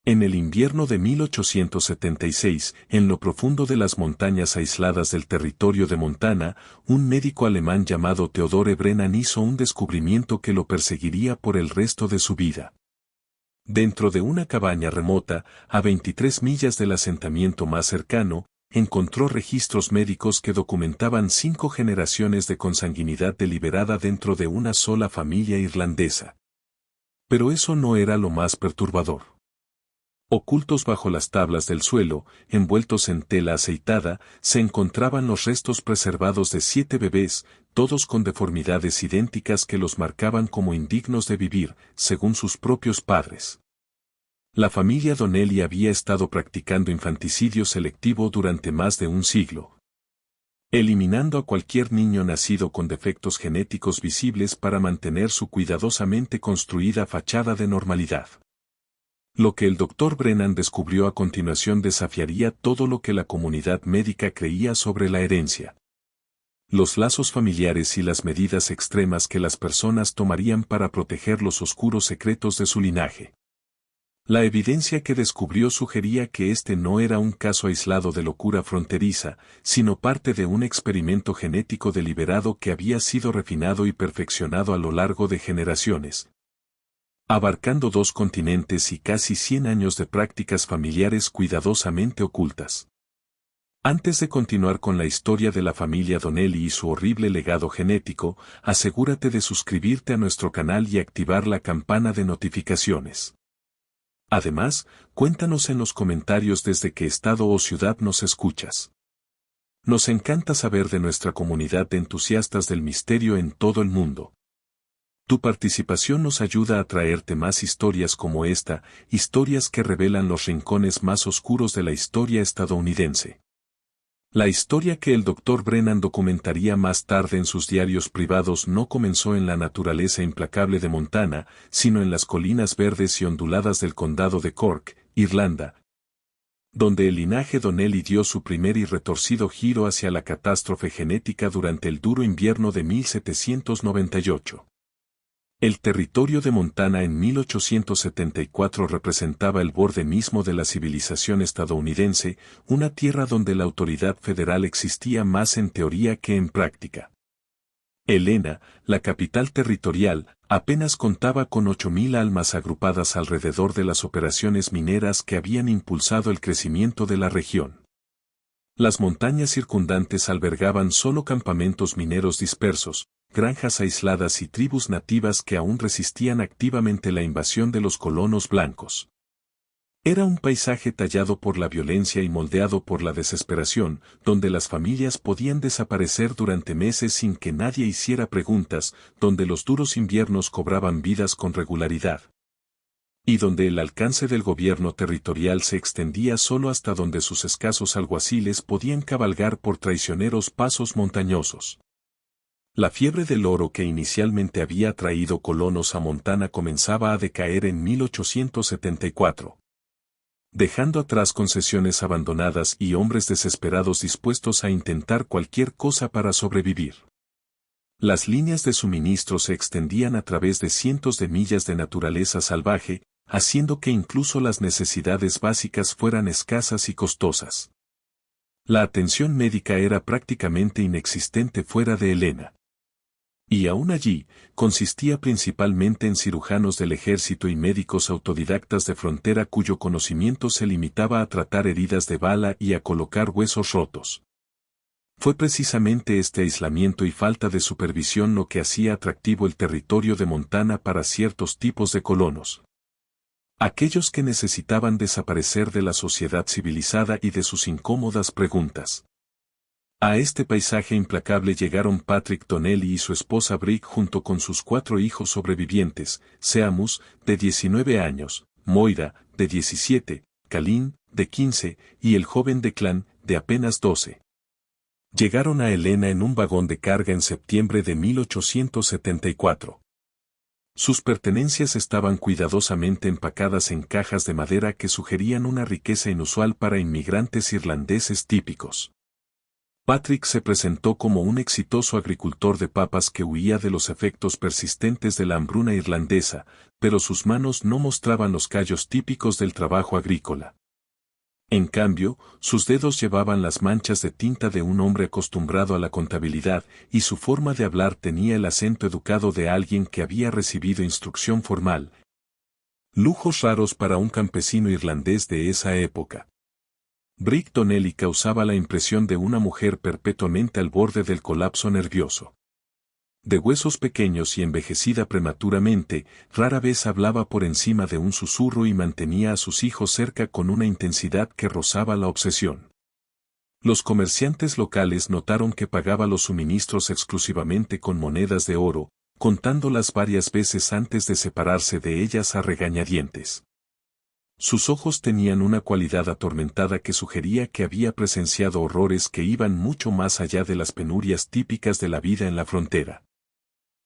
En el invierno de 1876, en lo profundo de las montañas aisladas del territorio de Montana, un médico alemán llamado Theodore Brennan hizo un descubrimiento que lo perseguiría por el resto de su vida. Dentro de una cabaña remota, a 23 millas del asentamiento más cercano, encontró registros médicos que documentaban 5 generaciones de consanguinidad deliberada dentro de una sola familia irlandesa. Pero eso no era lo más perturbador. Ocultos bajo las tablas del suelo, envueltos en tela aceitada, se encontraban los restos preservados de 7 bebés, todos con deformidades idénticas que los marcaban como indignos de vivir, según sus propios padres. La familia Donnelly había estado practicando infanticidio selectivo durante más de un siglo, eliminando a cualquier niño nacido con defectos genéticos visibles para mantener su cuidadosamente construida fachada de normalidad. Lo que el Dr. Brennan descubrió a continuación desafiaría todo lo que la comunidad médica creía sobre la herencia. Los lazos familiares y las medidas extremas que las personas tomarían para proteger los oscuros secretos de su linaje. La evidencia que descubrió sugería que este no era un caso aislado de locura fronteriza, sino parte de un experimento genético deliberado que había sido refinado y perfeccionado a lo largo de generaciones, abarcando 2 continentes y casi 100 años de prácticas familiares cuidadosamente ocultas. Antes de continuar con la historia de la familia Donnelly y su horrible legado genético, asegúrate de suscribirte a nuestro canal y activar la campana de notificaciones. Además, cuéntanos en los comentarios desde qué estado o ciudad nos escuchas. Nos encanta saber de nuestra comunidad de entusiastas del misterio en todo el mundo. Tu participación nos ayuda a traerte más historias como esta, historias que revelan los rincones más oscuros de la historia estadounidense. La historia que el Dr. Brennan documentaría más tarde en sus diarios privados no comenzó en la naturaleza implacable de Montana, sino en las colinas verdes y onduladas del condado de Cork, Irlanda, donde el linaje Donnelly dio su primer y retorcido giro hacia la catástrofe genética durante el duro invierno de 1798. El territorio de Montana en 1874 representaba el borde mismo de la civilización estadounidense, una tierra donde la autoridad federal existía más en teoría que en práctica. Helena, la capital territorial, apenas contaba con 8,000 almas agrupadas alrededor de las operaciones mineras que habían impulsado el crecimiento de la región. Las montañas circundantes albergaban solo campamentos mineros dispersos, granjas aisladas y tribus nativas que aún resistían activamente la invasión de los colonos blancos. Era un paisaje tallado por la violencia y moldeado por la desesperación, donde las familias podían desaparecer durante meses sin que nadie hiciera preguntas, donde los duros inviernos cobraban vidas con regularidad, y donde el alcance del gobierno territorial se extendía solo hasta donde sus escasos alguaciles podían cabalgar por traicioneros pasos montañosos. La fiebre del oro que inicialmente había traído colonos a Montana comenzaba a decaer en 1874. Dejando atrás concesiones abandonadas y hombres desesperados dispuestos a intentar cualquier cosa para sobrevivir. Las líneas de suministro se extendían a través de cientos de millas de naturaleza salvaje, haciendo que incluso las necesidades básicas fueran escasas y costosas. La atención médica era prácticamente inexistente fuera de Helena. Y aún allí, consistía principalmente en cirujanos del ejército y médicos autodidactas de frontera cuyo conocimiento se limitaba a tratar heridas de bala y a colocar huesos rotos. Fue precisamente este aislamiento y falta de supervisión lo que hacía atractivo el territorio de Montana para ciertos tipos de colonos. Aquellos que necesitaban desaparecer de la sociedad civilizada y de sus incómodas preguntas. A este paisaje implacable llegaron Patrick Donnelly y su esposa Brick junto con sus 4 hijos sobrevivientes, Seamus, de 19 años, Moira, de 17, Calín, de 15, y el joven Declan, de apenas 12. Llegaron a Helena en un vagón de carga en septiembre de 1874. Sus pertenencias estaban cuidadosamente empacadas en cajas de madera que sugerían una riqueza inusual para inmigrantes irlandeses típicos. Patrick se presentó como un exitoso agricultor de papas que huía de los efectos persistentes de la hambruna irlandesa, pero sus manos no mostraban los callos típicos del trabajo agrícola. En cambio, sus dedos llevaban las manchas de tinta de un hombre acostumbrado a la contabilidad, y su forma de hablar tenía el acento educado de alguien que había recibido instrucción formal. Lujos raros para un campesino irlandés de esa época. Brig Donnelly causaba la impresión de una mujer perpetuamente al borde del colapso nervioso. De huesos pequeños y envejecida prematuramente, rara vez hablaba por encima de un susurro y mantenía a sus hijos cerca con una intensidad que rozaba la obsesión. Los comerciantes locales notaron que pagaba los suministros exclusivamente con monedas de oro, contándolas varias veces antes de separarse de ellas a regañadientes. Sus ojos tenían una cualidad atormentada que sugería que había presenciado horrores que iban mucho más allá de las penurias típicas de la vida en la frontera.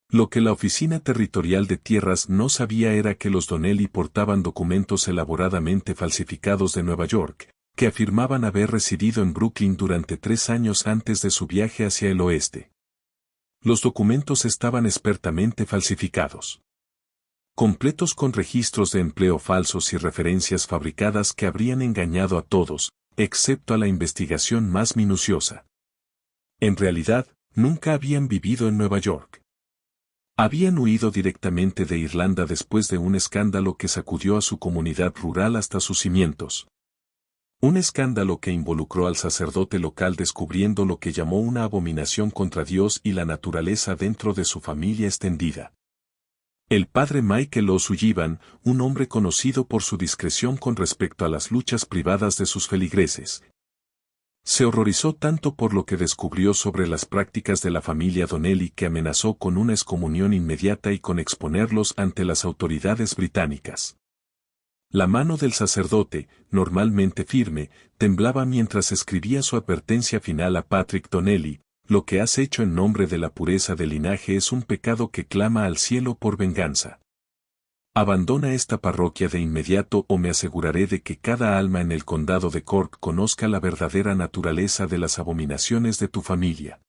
Lo que la Oficina Territorial de Tierras no sabía era que los Donnelly portaban documentos elaboradamente falsificados de Nueva York, que afirmaban haber residido en Brooklyn durante 3 años antes de su viaje hacia el oeste. Los documentos estaban expertamente falsificados, completos con registros de empleo falsos y referencias fabricadas que habrían engañado a todos, excepto a la investigación más minuciosa. En realidad, nunca habían vivido en Nueva York. Habían huido directamente de Irlanda después de un escándalo que sacudió a su comunidad rural hasta sus cimientos. Un escándalo que involucró al sacerdote local descubriendo lo que llamó una abominación contra Dios y la naturaleza dentro de su familia extendida. El padre Michael O'Sullivan, un hombre conocido por su discreción con respecto a las luchas privadas de sus feligreses, se horrorizó tanto por lo que descubrió sobre las prácticas de la familia Donnelly que amenazó con una excomunión inmediata y con exponerlos ante las autoridades británicas. La mano del sacerdote, normalmente firme, temblaba mientras escribía su advertencia final a Patrick Donnelly: lo que has hecho en nombre de la pureza del linaje es un pecado que clama al cielo por venganza. Abandona esta parroquia de inmediato o me aseguraré de que cada alma en el condado de Cork conozca la verdadera naturaleza de las abominaciones de tu familia.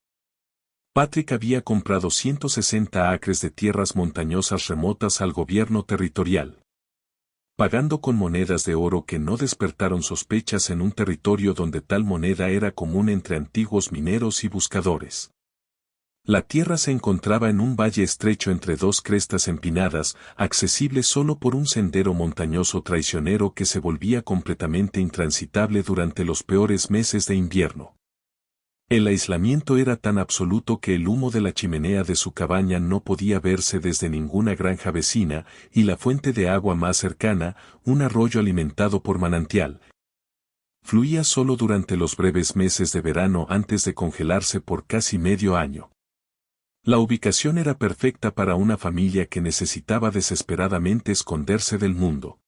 Patrick había comprado 160 acres de tierras montañosas remotas al gobierno territorial, pagando con monedas de oro que no despertaron sospechas en un territorio donde tal moneda era común entre antiguos mineros y buscadores. La tierra se encontraba en un valle estrecho entre dos crestas empinadas, accesible solo por un sendero montañoso traicionero que se volvía completamente intransitable durante los peores meses de invierno. El aislamiento era tan absoluto que el humo de la chimenea de su cabaña no podía verse desde ninguna granja vecina, y la fuente de agua más cercana, un arroyo alimentado por manantial, fluía solo durante los breves meses de verano antes de congelarse por casi medio año. La ubicación era perfecta para una familia que necesitaba desesperadamente esconderse del mundo.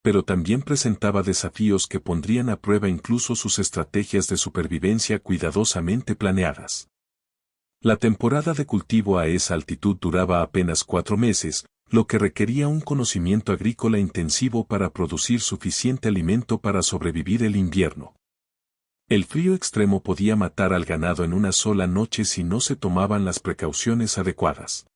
Pero también presentaba desafíos que pondrían a prueba incluso sus estrategias de supervivencia cuidadosamente planeadas. La temporada de cultivo a esa altitud duraba apenas 4 meses, lo que requería un conocimiento agrícola intensivo para producir suficiente alimento para sobrevivir el invierno. El frío extremo podía matar al ganado en una sola noche si no se tomaban las precauciones adecuadas.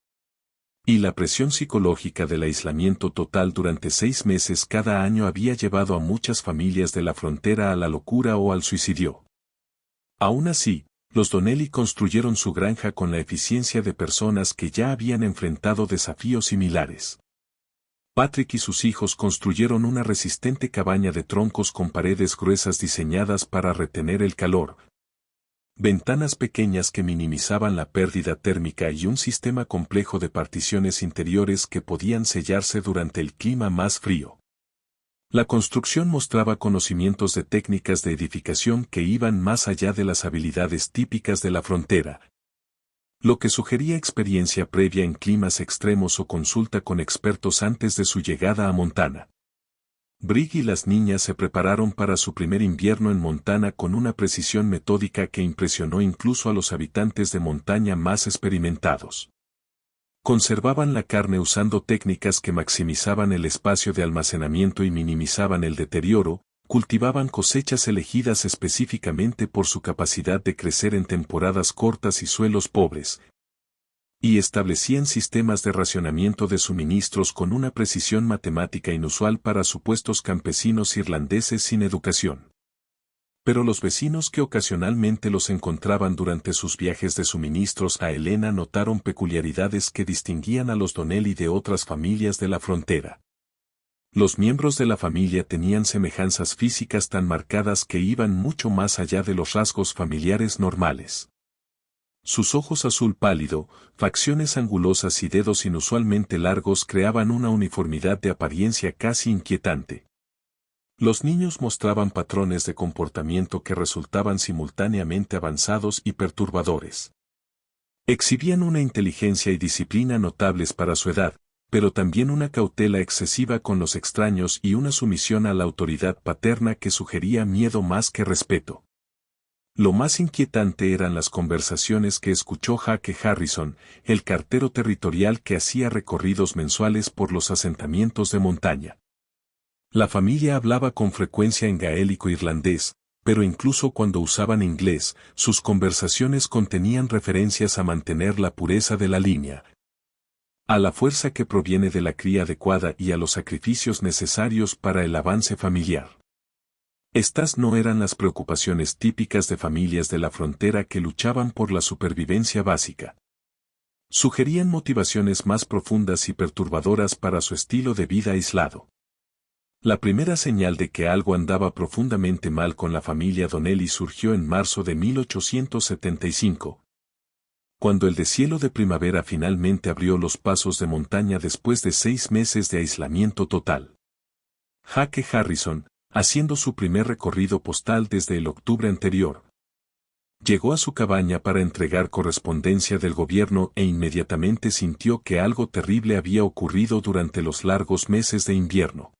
Y la presión psicológica del aislamiento total durante 6 meses cada año había llevado a muchas familias de la frontera a la locura o al suicidio. Aún así, los Donnelly construyeron su granja con la eficiencia de personas que ya habían enfrentado desafíos similares. Patrick y sus hijos construyeron una resistente cabaña de troncos con paredes gruesas diseñadas para retener el calor, ventanas pequeñas que minimizaban la pérdida térmica y un sistema complejo de particiones interiores que podían sellarse durante el clima más frío. La construcción mostraba conocimientos de técnicas de edificación que iban más allá de las habilidades típicas de la frontera, lo que sugería experiencia previa en climas extremos o consulta con expertos antes de su llegada a Montana. Brig y las niñas se prepararon para su primer invierno en Montana con una precisión metódica que impresionó incluso a los habitantes de montaña más experimentados. Conservaban la carne usando técnicas que maximizaban el espacio de almacenamiento y minimizaban el deterioro, cultivaban cosechas elegidas específicamente por su capacidad de crecer en temporadas cortas y suelos pobres, y establecían sistemas de racionamiento de suministros con una precisión matemática inusual para supuestos campesinos irlandeses sin educación. Pero los vecinos que ocasionalmente los encontraban durante sus viajes de suministros a Helena notaron peculiaridades que distinguían a los Donnelly de otras familias de la frontera. Los miembros de la familia tenían semejanzas físicas tan marcadas que iban mucho más allá de los rasgos familiares normales. Sus ojos azul pálido, facciones angulosas y dedos inusualmente largos creaban una uniformidad de apariencia casi inquietante. Los niños mostraban patrones de comportamiento que resultaban simultáneamente avanzados y perturbadores. Exhibían una inteligencia y disciplina notables para su edad, pero también una cautela excesiva con los extraños y una sumisión a la autoridad paterna que sugería miedo más que respeto. Lo más inquietante eran las conversaciones que escuchó Jake Harrison, el cartero territorial que hacía recorridos mensuales por los asentamientos de montaña. La familia hablaba con frecuencia en gaélico irlandés, pero incluso cuando usaban inglés, sus conversaciones contenían referencias a mantener la pureza de la línea, a la fuerza que proviene de la cría adecuada y a los sacrificios necesarios para el avance familiar. Estas no eran las preocupaciones típicas de familias de la frontera que luchaban por la supervivencia básica. Sugerían motivaciones más profundas y perturbadoras para su estilo de vida aislado. La primera señal de que algo andaba profundamente mal con la familia Donnelly surgió en marzo de 1875. Cuando el deshielo de primavera finalmente abrió los pasos de montaña después de 6 meses de aislamiento total. Jake Harrison, haciendo su primer recorrido postal desde el octubre anterior, llegó a su cabaña para entregar correspondencia del gobierno e inmediatamente sintió que algo terrible había ocurrido durante los largos meses de invierno.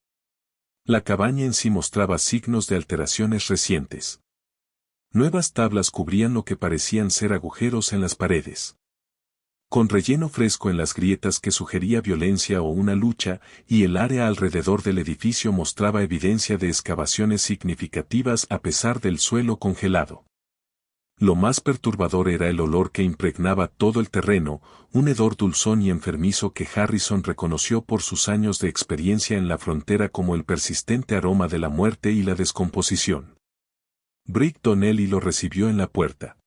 La cabaña en sí mostraba signos de alteraciones recientes. Nuevas tablas cubrían lo que parecían ser agujeros en las paredes, con relleno fresco en las grietas que sugería violencia o una lucha, y el área alrededor del edificio mostraba evidencia de excavaciones significativas a pesar del suelo congelado. Lo más perturbador era el olor que impregnaba todo el terreno, un hedor dulzón y enfermizo que Harrison reconoció por sus años de experiencia en la frontera como el persistente aroma de la muerte y la descomposición. Brick Donnelly lo recibió en la puerta.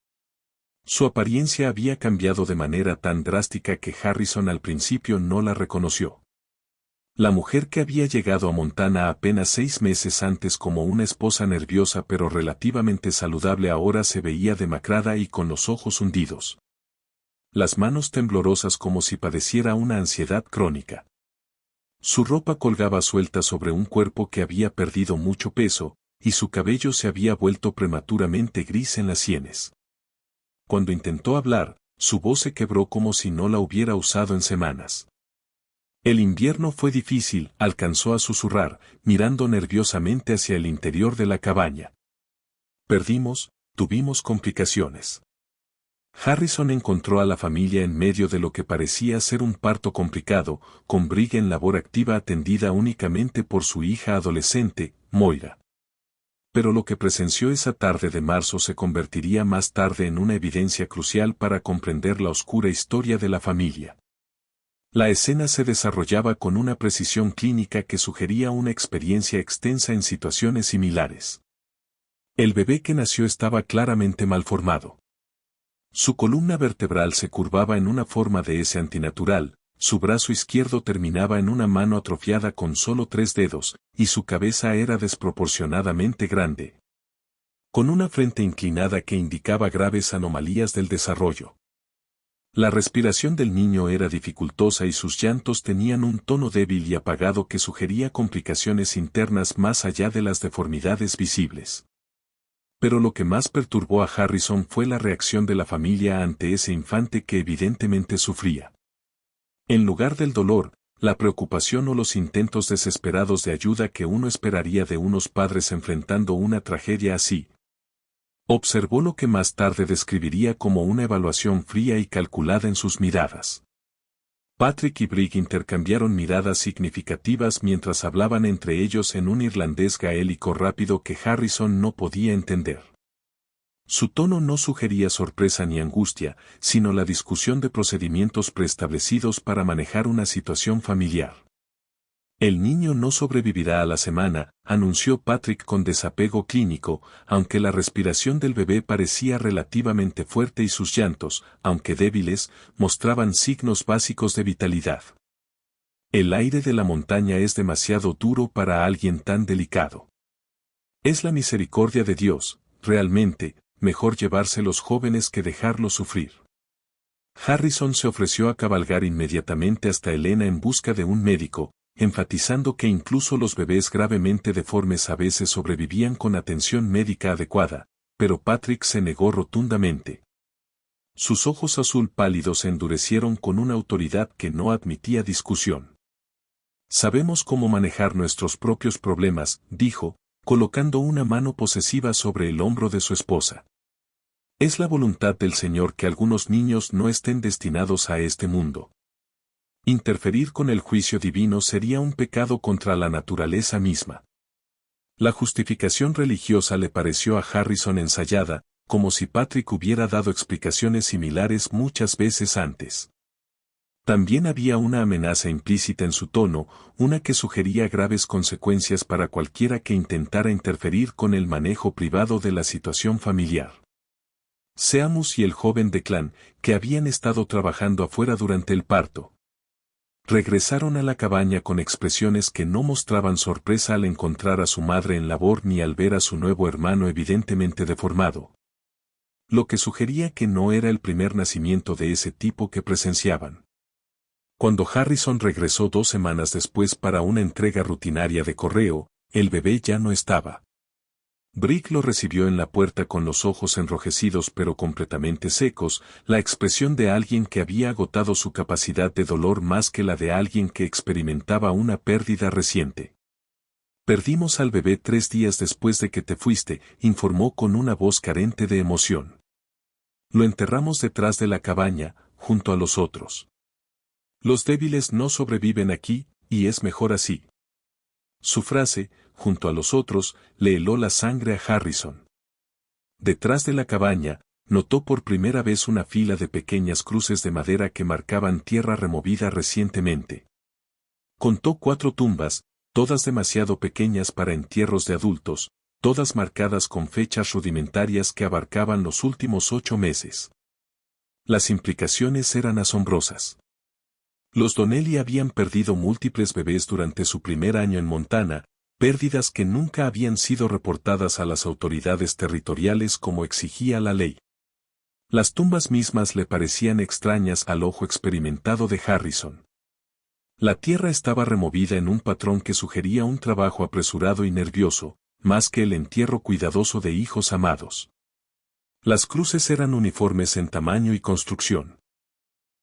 Su apariencia había cambiado de manera tan drástica que Harrison al principio no la reconoció. La mujer que había llegado a Montana apenas 6 meses antes como una esposa nerviosa pero relativamente saludable ahora se veía demacrada y con los ojos hundidos. Las manos temblorosas como si padeciera una ansiedad crónica. Su ropa colgaba suelta sobre un cuerpo que había perdido mucho peso, y su cabello se había vuelto prematuramente gris en las sienes. Cuando intentó hablar, su voz se quebró como si no la hubiera usado en semanas. El invierno fue difícil, alcanzó a susurrar, mirando nerviosamente hacia el interior de la cabaña. Tuvimos complicaciones. Harrison encontró a la familia en medio de lo que parecía ser un parto complicado, con Brigg en labor activa atendida únicamente por su hija adolescente, Moira. Pero lo que presenció esa tarde de marzo se convertiría más tarde en una evidencia crucial para comprender la oscura historia de la familia. La escena se desarrollaba con una precisión clínica que sugería una experiencia extensa en situaciones similares. El bebé que nació estaba claramente malformado. Su columna vertebral se curvaba en una forma de S antinatural, su brazo izquierdo terminaba en una mano atrofiada con solo 3 dedos, y su cabeza era desproporcionadamente grande, con una frente inclinada que indicaba graves anomalías del desarrollo. La respiración del niño era dificultosa y sus llantos tenían un tono débil y apagado que sugería complicaciones internas más allá de las deformidades visibles. Pero lo que más perturbó a Harrison fue la reacción de la familia ante ese infante que evidentemente sufría. En lugar del dolor, la preocupación o los intentos desesperados de ayuda que uno esperaría de unos padres enfrentando una tragedia así, observó lo que más tarde describiría como una evaluación fría y calculada en sus miradas. Patrick y Brig intercambiaron miradas significativas mientras hablaban entre ellos en un irlandés gaélico rápido que Harrison no podía entender. Su tono no sugería sorpresa ni angustia, sino la discusión de procedimientos preestablecidos para manejar una situación familiar. El niño no sobrevivirá a la semana, anunció Patrick con desapego clínico, aunque la respiración del bebé parecía relativamente fuerte y sus llantos, aunque débiles, mostraban signos básicos de vitalidad. El aire de la montaña es demasiado duro para alguien tan delicado. Es la misericordia de Dios, realmente, mejor llevarse los jóvenes que dejarlos sufrir. Harrison se ofreció a cabalgar inmediatamente hasta Helena en busca de un médico, enfatizando que incluso los bebés gravemente deformes a veces sobrevivían con atención médica adecuada, pero Patrick se negó rotundamente. Sus ojos azul pálidos se endurecieron con una autoridad que no admitía discusión. Sabemos cómo manejar nuestros propios problemas, dijo, colocando una mano posesiva sobre el hombro de su esposa. Es la voluntad del Señor que algunos niños no estén destinados a este mundo. Interferir con el juicio divino sería un pecado contra la naturaleza misma. La justificación religiosa le pareció a Harrison ensayada, como si Patrick hubiera dado explicaciones similares muchas veces antes. También había una amenaza implícita en su tono, una que sugería graves consecuencias para cualquiera que intentara interferir con el manejo privado de la situación familiar. Seamus y el joven Declan, que habían estado trabajando afuera durante el parto, regresaron a la cabaña con expresiones que no mostraban sorpresa al encontrar a su madre en labor ni al ver a su nuevo hermano evidentemente deformado. Lo que sugería que no era el primer nacimiento de ese tipo que presenciaban. Cuando Harrison regresó 2 semanas después para una entrega rutinaria de correo, el bebé ya no estaba. Brig lo recibió en la puerta con los ojos enrojecidos pero completamente secos, la expresión de alguien que había agotado su capacidad de dolor más que la de alguien que experimentaba una pérdida reciente. Perdimos al bebé 3 días después de que te fuiste, informó con una voz carente de emoción. Lo enterramos detrás de la cabaña, junto a los otros. Los débiles no sobreviven aquí, y es mejor así. Su frase, junto a los otros, le heló la sangre a Harrison. Detrás de la cabaña, notó por primera vez una fila de pequeñas cruces de madera que marcaban tierra removida recientemente. Contó 4 tumbas, todas demasiado pequeñas para entierros de adultos, todas marcadas con fechas rudimentarias que abarcaban los últimos 8 meses. Las implicaciones eran asombrosas. Los Donnelly habían perdido múltiples bebés durante su primer año en Montana, pérdidas que nunca habían sido reportadas a las autoridades territoriales como exigía la ley. Las tumbas mismas le parecían extrañas al ojo experimentado de Harrison. La tierra estaba removida en un patrón que sugería un trabajo apresurado y nervioso, más que el entierro cuidadoso de hijos amados. Las cruces eran uniformes en tamaño y construcción.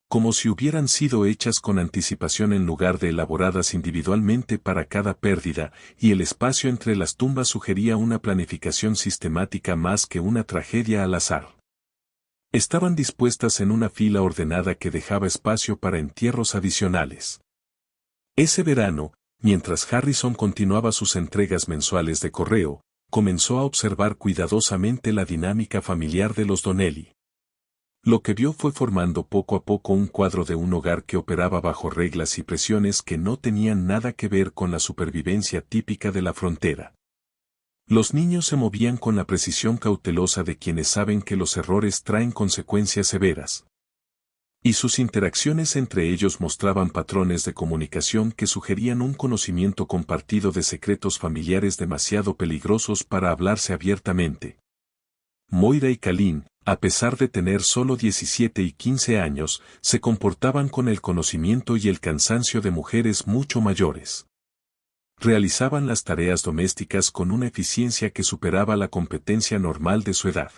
Como si hubieran sido hechas con anticipación en lugar de elaboradas individualmente para cada pérdida, y el espacio entre las tumbas sugería una planificación sistemática más que una tragedia al azar. Estaban dispuestas en una fila ordenada que dejaba espacio para entierros adicionales. Ese verano, mientras Harrison continuaba sus entregas mensuales de correo, comenzó a observar cuidadosamente la dinámica familiar de los Donnelly. Lo que vio fue formando poco a poco un cuadro de un hogar que operaba bajo reglas y presiones que no tenían nada que ver con la supervivencia típica de la frontera. Los niños se movían con la precisión cautelosa de quienes saben que los errores traen consecuencias severas. Y sus interacciones entre ellos mostraban patrones de comunicación que sugerían un conocimiento compartido de secretos familiares demasiado peligrosos para hablarse abiertamente. Moira y Kalin, a pesar de tener solo 17 y 15 años, se comportaban con el conocimiento y el cansancio de mujeres mucho mayores. Realizaban las tareas domésticas con una eficiencia que superaba la competencia normal de su edad.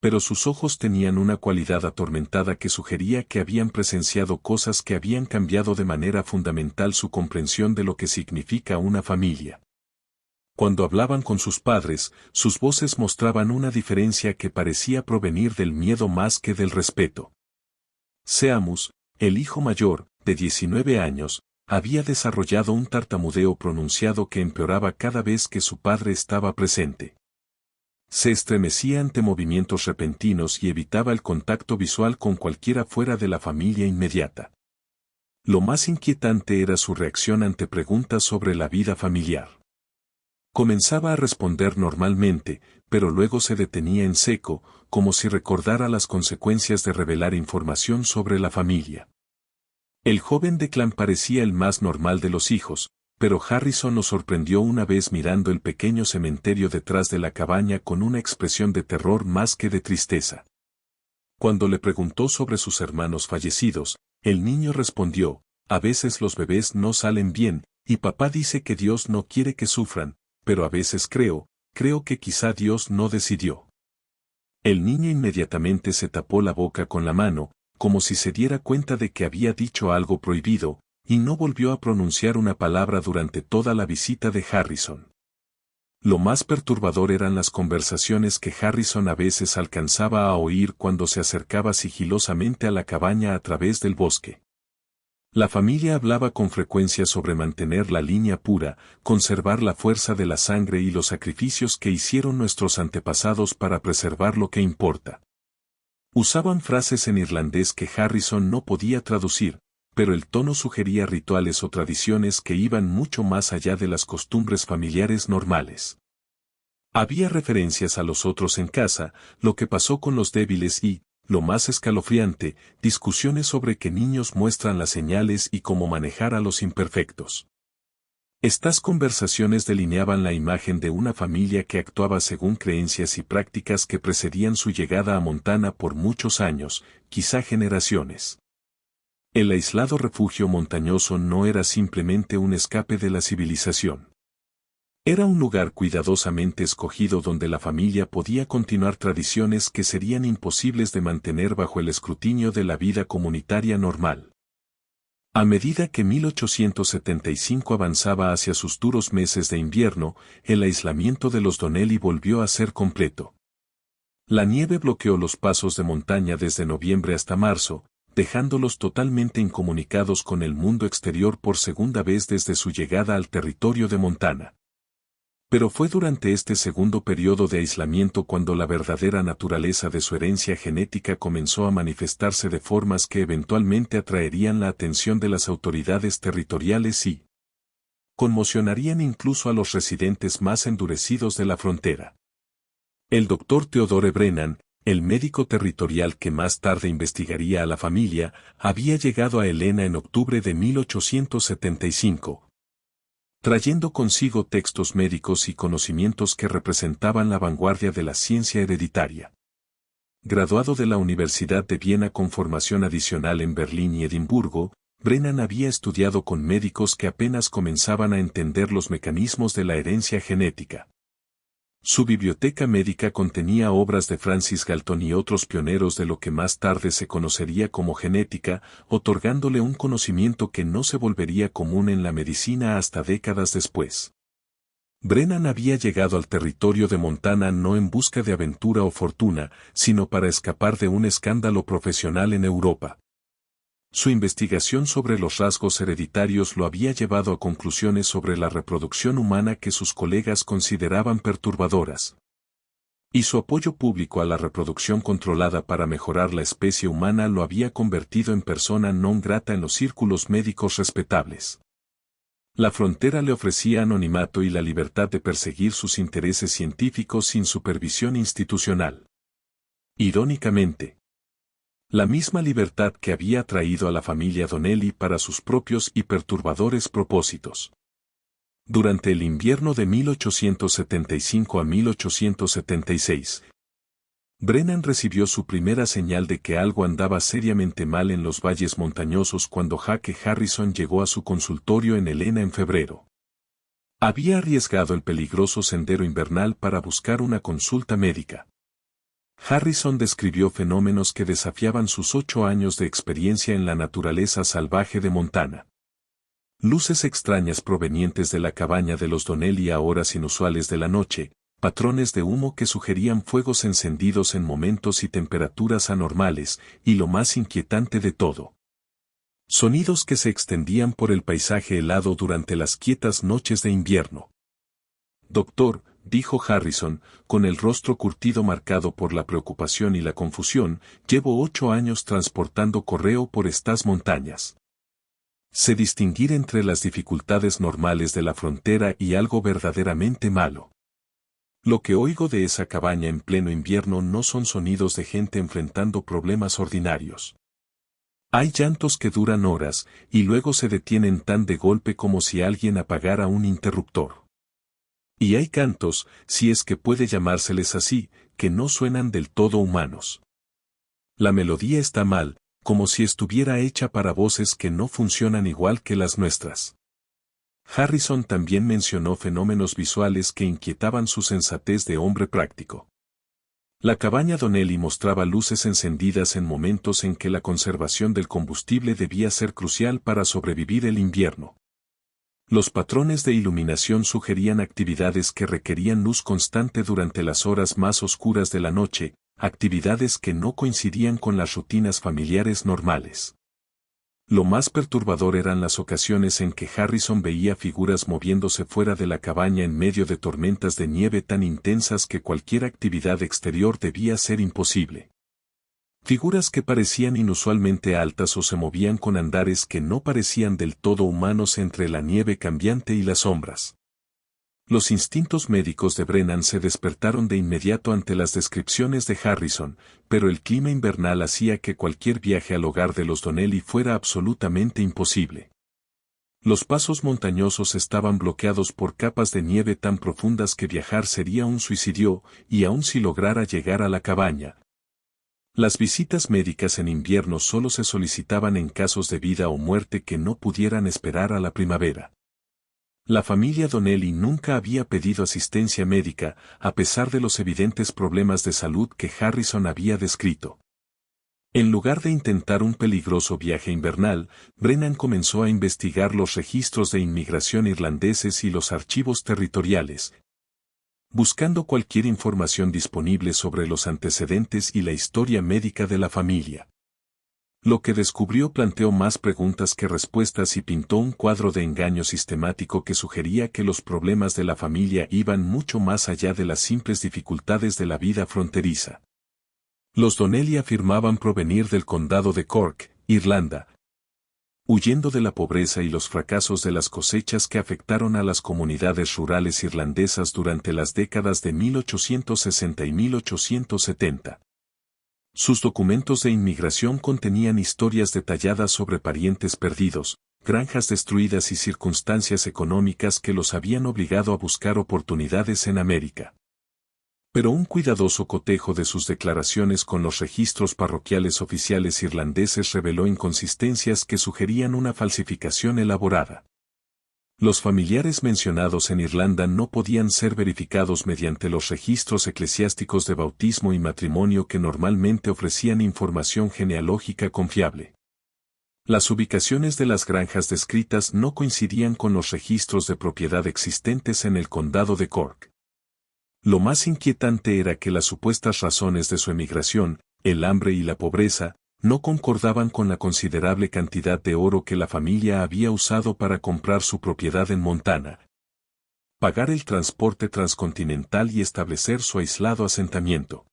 Pero sus ojos tenían una cualidad atormentada que sugería que habían presenciado cosas que habían cambiado de manera fundamental su comprensión de lo que significa una familia. Cuando hablaban con sus padres, sus voces mostraban una diferencia que parecía provenir del miedo más que del respeto. Seamus, el hijo mayor, de 19 años, había desarrollado un tartamudeo pronunciado que empeoraba cada vez que su padre estaba presente. Se estremecía ante movimientos repentinos y evitaba el contacto visual con cualquiera fuera de la familia inmediata. Lo más inquietante era su reacción ante preguntas sobre la vida familiar. Comenzaba a responder normalmente, pero luego se detenía en seco, como si recordara las consecuencias de revelar información sobre la familia. El joven Declan parecía el más normal de los hijos, pero Harrison lo sorprendió una vez mirando el pequeño cementerio detrás de la cabaña con una expresión de terror más que de tristeza. Cuando le preguntó sobre sus hermanos fallecidos, el niño respondió: a veces los bebés no salen bien, y papá dice que Dios no quiere que sufran, pero a veces creo que quizá Dios no decidió. El niño inmediatamente se tapó la boca con la mano, como si se diera cuenta de que había dicho algo prohibido, y no volvió a pronunciar una palabra durante toda la visita de Harrison. Lo más perturbador eran las conversaciones que Harrison a veces alcanzaba a oír cuando se acercaba sigilosamente a la cabaña a través del bosque. La familia hablaba con frecuencia sobre mantener la línea pura, conservar la fuerza de la sangre y los sacrificios que hicieron nuestros antepasados para preservar lo que importa. Usaban frases en irlandés que Harrison no podía traducir, pero el tono sugería rituales o tradiciones que iban mucho más allá de las costumbres familiares normales. Había referencias a los otros en casa, lo que pasó con los débiles y, lo más escalofriante, discusiones sobre qué niños muestran las señales y cómo manejar a los imperfectos. Estas conversaciones delineaban la imagen de una familia que actuaba según creencias y prácticas que precedían su llegada a Montana por muchos años, quizá generaciones. El aislado refugio montañoso no era simplemente un escape de la civilización. Era un lugar cuidadosamente escogido donde la familia podía continuar tradiciones que serían imposibles de mantener bajo el escrutinio de la vida comunitaria normal. A medida que 1875 avanzaba hacia sus duros meses de invierno, el aislamiento de los Donnelly volvió a ser completo. La nieve bloqueó los pasos de montaña desde noviembre hasta marzo, dejándolos totalmente incomunicados con el mundo exterior por segunda vez desde su llegada al territorio de Montana. Pero fue durante este segundo periodo de aislamiento cuando la verdadera naturaleza de su herencia genética comenzó a manifestarse de formas que eventualmente atraerían la atención de las autoridades territoriales y conmocionarían incluso a los residentes más endurecidos de la frontera. El doctor Theodore Brennan, el médico territorial que más tarde investigaría a la familia, había llegado a Helena en octubre de 1875. Trayendo consigo textos médicos y conocimientos que representaban la vanguardia de la ciencia hereditaria. Graduado de la Universidad de Viena con formación adicional en Berlín y Edimburgo, Brennan había estudiado con médicos que apenas comenzaban a entender los mecanismos de la herencia genética. Su biblioteca médica contenía obras de Francis Galton y otros pioneros de lo que más tarde se conocería como genética, otorgándole un conocimiento que no se volvería común en la medicina hasta décadas después. Brennan había llegado al territorio de Montana no en busca de aventura o fortuna, sino para escapar de un escándalo profesional en Europa. Su investigación sobre los rasgos hereditarios lo había llevado a conclusiones sobre la reproducción humana que sus colegas consideraban perturbadoras. Y su apoyo público a la reproducción controlada para mejorar la especie humana lo había convertido en persona non grata en los círculos médicos respetables. La frontera le ofrecía anonimato y la libertad de perseguir sus intereses científicos sin supervisión institucional. Irónicamente, la misma libertad que había atraído a la familia Donnelly para sus propios y perturbadores propósitos. Durante el invierno de 1875 a 1876, Brennan recibió su primera señal de que algo andaba seriamente mal en los valles montañosos cuando Jake Harrison llegó a su consultorio en Helena en febrero. Había arriesgado el peligroso sendero invernal para buscar una consulta médica. Harrison describió fenómenos que desafiaban sus 8 años de experiencia en la naturaleza salvaje de Montana. Luces extrañas provenientes de la cabaña de los Donnelly a horas inusuales de la noche, patrones de humo que sugerían fuegos encendidos en momentos y temperaturas anormales, y lo más inquietante de todo. Sonidos que se extendían por el paisaje helado durante las quietas noches de invierno. Doctor, dijo Harrison, con el rostro curtido marcado por la preocupación y la confusión, llevo 8 años transportando correo por estas montañas. Sé distinguir entre las dificultades normales de la frontera y algo verdaderamente malo. Lo que oigo de esa cabaña en pleno invierno no son sonidos de gente enfrentando problemas ordinarios. Hay llantos que duran horas, y luego se detienen tan de golpe como si alguien apagara un interruptor. Y hay cantos, si es que puede llamárseles así, que no suenan del todo humanos. La melodía está mal, como si estuviera hecha para voces que no funcionan igual que las nuestras. Harrison también mencionó fenómenos visuales que inquietaban su sensatez de hombre práctico. La cabaña Donnelly mostraba luces encendidas en momentos en que la conservación del combustible debía ser crucial para sobrevivir el invierno. Los patrones de iluminación sugerían actividades que requerían luz constante durante las horas más oscuras de la noche, actividades que no coincidían con las rutinas familiares normales. Lo más perturbador eran las ocasiones en que Harrison veía figuras moviéndose fuera de la cabaña en medio de tormentas de nieve tan intensas que cualquier actividad exterior debía ser imposible. Figuras que parecían inusualmente altas o se movían con andares que no parecían del todo humanos entre la nieve cambiante y las sombras. Los instintos médicos de Brennan se despertaron de inmediato ante las descripciones de Harrison, pero el clima invernal hacía que cualquier viaje al hogar de los Donnelly fuera absolutamente imposible. Los pasos montañosos estaban bloqueados por capas de nieve tan profundas que viajar sería un suicidio, y aun si lograra llegar a la cabaña. Las visitas médicas en invierno solo se solicitaban en casos de vida o muerte que no pudieran esperar a la primavera. La familia Donnelly nunca había pedido asistencia médica, a pesar de los evidentes problemas de salud que Harrison había descrito. En lugar de intentar un peligroso viaje invernal, Brennan comenzó a investigar los registros de inmigración irlandeses y los archivos territoriales, buscando cualquier información disponible sobre los antecedentes y la historia médica de la familia. Lo que descubrió planteó más preguntas que respuestas y pintó un cuadro de engaño sistemático que sugería que los problemas de la familia iban mucho más allá de las simples dificultades de la vida fronteriza. Los Donnelly afirmaban provenir del condado de Cork, Irlanda, huyendo de la pobreza y los fracasos de las cosechas que afectaron a las comunidades rurales irlandesas durante las décadas de 1860 y 1870. Sus documentos de inmigración contenían historias detalladas sobre parientes perdidos, granjas destruidas y circunstancias económicas que los habían obligado a buscar oportunidades en América. Pero un cuidadoso cotejo de sus declaraciones con los registros parroquiales oficiales irlandeses reveló inconsistencias que sugerían una falsificación elaborada. Los familiares mencionados en Irlanda no podían ser verificados mediante los registros eclesiásticos de bautismo y matrimonio que normalmente ofrecían información genealógica confiable. Las ubicaciones de las granjas descritas no coincidían con los registros de propiedad existentes en el condado de Cork. Lo más inquietante era que las supuestas razones de su emigración, el hambre y la pobreza, no concordaban con la considerable cantidad de oro que la familia había usado para comprar su propiedad en Montana, pagar el transporte transcontinental y establecer su aislado asentamiento.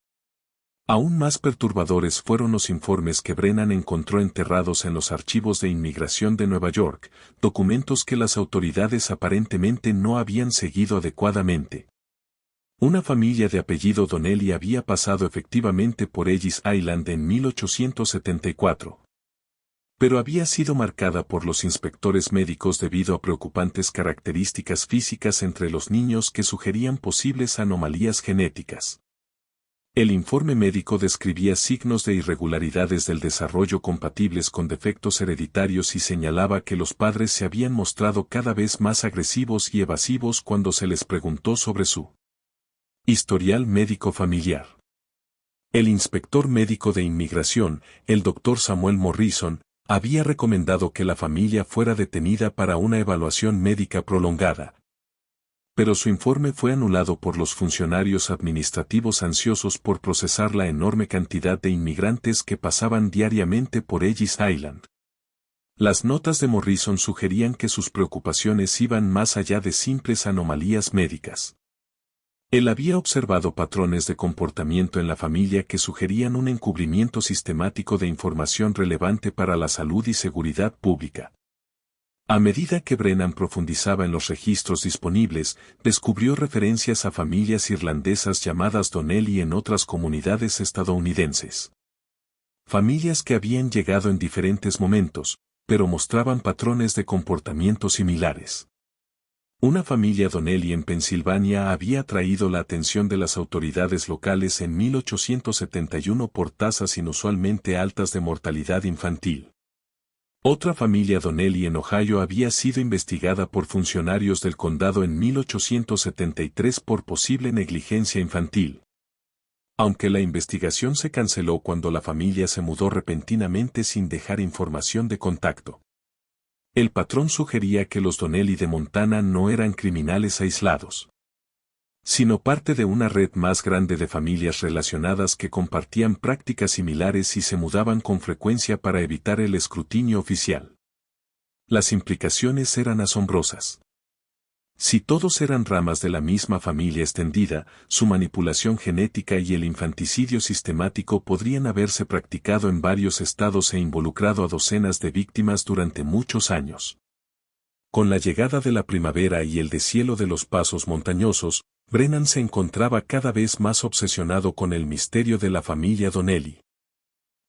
Aún más perturbadores fueron los informes que Brennan encontró enterrados en los archivos de inmigración de Nueva York, documentos que las autoridades aparentemente no habían seguido adecuadamente. Una familia de apellido Donnelly había pasado efectivamente por Ellis Island en 1874. Pero había sido marcada por los inspectores médicos debido a preocupantes características físicas entre los niños que sugerían posibles anomalías genéticas. El informe médico describía signos de irregularidades del desarrollo compatibles con defectos hereditarios y señalaba que los padres se habían mostrado cada vez más agresivos y evasivos cuando se les preguntó sobre su historial médico familiar. El inspector médico de inmigración, el Dr. Samuel Morrison, había recomendado que la familia fuera detenida para una evaluación médica prolongada. Pero su informe fue anulado por los funcionarios administrativos ansiosos por procesar la enorme cantidad de inmigrantes que pasaban diariamente por Ellis Island. Las notas de Morrison sugerían que sus preocupaciones iban más allá de simples anomalías médicas. Él había observado patrones de comportamiento en la familia que sugerían un encubrimiento sistemático de información relevante para la salud y seguridad pública. A medida que Brennan profundizaba en los registros disponibles, descubrió referencias a familias irlandesas llamadas Donnelly en otras comunidades estadounidenses. Familias que habían llegado en diferentes momentos, pero mostraban patrones de comportamiento similares. Una familia Donnelly en Pensilvania había atraído la atención de las autoridades locales en 1871 por tasas inusualmente altas de mortalidad infantil. Otra familia Donnelly en Ohio había sido investigada por funcionarios del condado en 1873 por posible negligencia infantil. Aunque la investigación se canceló cuando la familia se mudó repentinamente sin dejar información de contacto. El patrón sugería que los Donnelly de Montana no eran criminales aislados, sino parte de una red más grande de familias relacionadas que compartían prácticas similares y se mudaban con frecuencia para evitar el escrutinio oficial. Las implicaciones eran asombrosas. Si todos eran ramas de la misma familia extendida, su manipulación genética y el infanticidio sistemático podrían haberse practicado en varios estados e involucrado a docenas de víctimas durante muchos años. Con la llegada de la primavera y el deshielo de los pasos montañosos, Brennan se encontraba cada vez más obsesionado con el misterio de la familia Donnelly.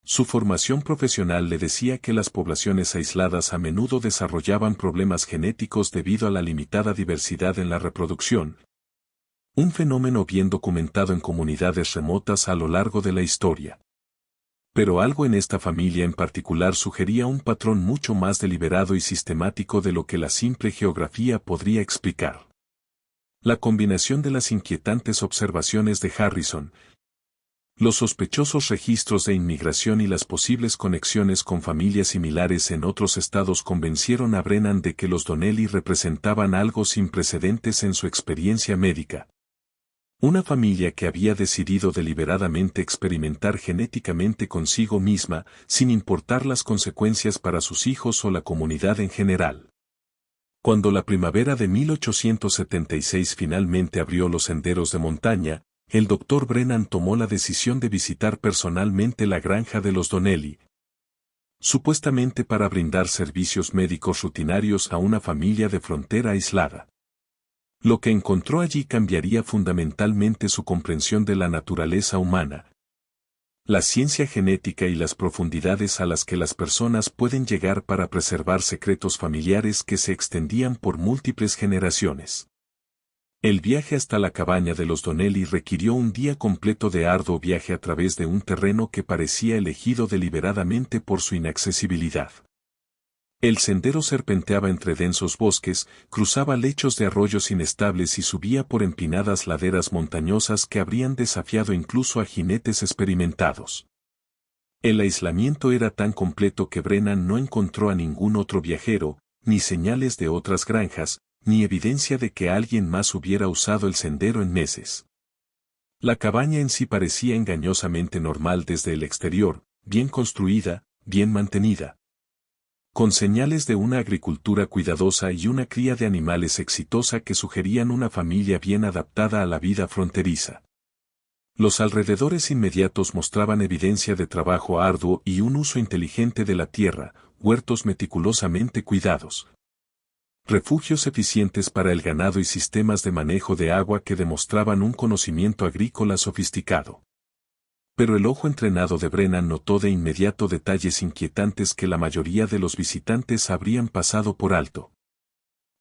Su formación profesional le decía que las poblaciones aisladas a menudo desarrollaban problemas genéticos debido a la limitada diversidad en la reproducción. Un fenómeno bien documentado en comunidades remotas a lo largo de la historia. Pero algo en esta familia en particular sugería un patrón mucho más deliberado y sistemático de lo que la simple geografía podría explicar. La combinación de las inquietantes observaciones de Harrison, los sospechosos registros de inmigración y las posibles conexiones con familias similares en otros estados convencieron a Brennan de que los Donnelly representaban algo sin precedentes en su experiencia médica. Una familia que había decidido deliberadamente experimentar genéticamente consigo misma, sin importar las consecuencias para sus hijos o la comunidad en general. Cuando la primavera de 1876 finalmente abrió los senderos de montaña, el Dr. Brennan tomó la decisión de visitar personalmente la granja de los Donnelly, supuestamente para brindar servicios médicos rutinarios a una familia de frontera aislada. Lo que encontró allí cambiaría fundamentalmente su comprensión de la naturaleza humana, la ciencia genética y las profundidades a las que las personas pueden llegar para preservar secretos familiares que se extendían por múltiples generaciones. El viaje hasta la cabaña de los Donnelly requirió un día completo de arduo viaje a través de un terreno que parecía elegido deliberadamente por su inaccesibilidad. El sendero serpenteaba entre densos bosques, cruzaba lechos de arroyos inestables y subía por empinadas laderas montañosas que habrían desafiado incluso a jinetes experimentados. El aislamiento era tan completo que Brennan no encontró a ningún otro viajero, ni señales de otras granjas, ni evidencia de que alguien más hubiera usado el sendero en meses. La cabaña en sí parecía engañosamente normal desde el exterior, bien construida, bien mantenida, con señales de una agricultura cuidadosa y una cría de animales exitosa que sugerían una familia bien adaptada a la vida fronteriza. Los alrededores inmediatos mostraban evidencia de trabajo arduo y un uso inteligente de la tierra, huertos meticulosamente cuidados, refugios eficientes para el ganado y sistemas de manejo de agua que demostraban un conocimiento agrícola sofisticado. Pero el ojo entrenado de Brennan notó de inmediato detalles inquietantes que la mayoría de los visitantes habrían pasado por alto.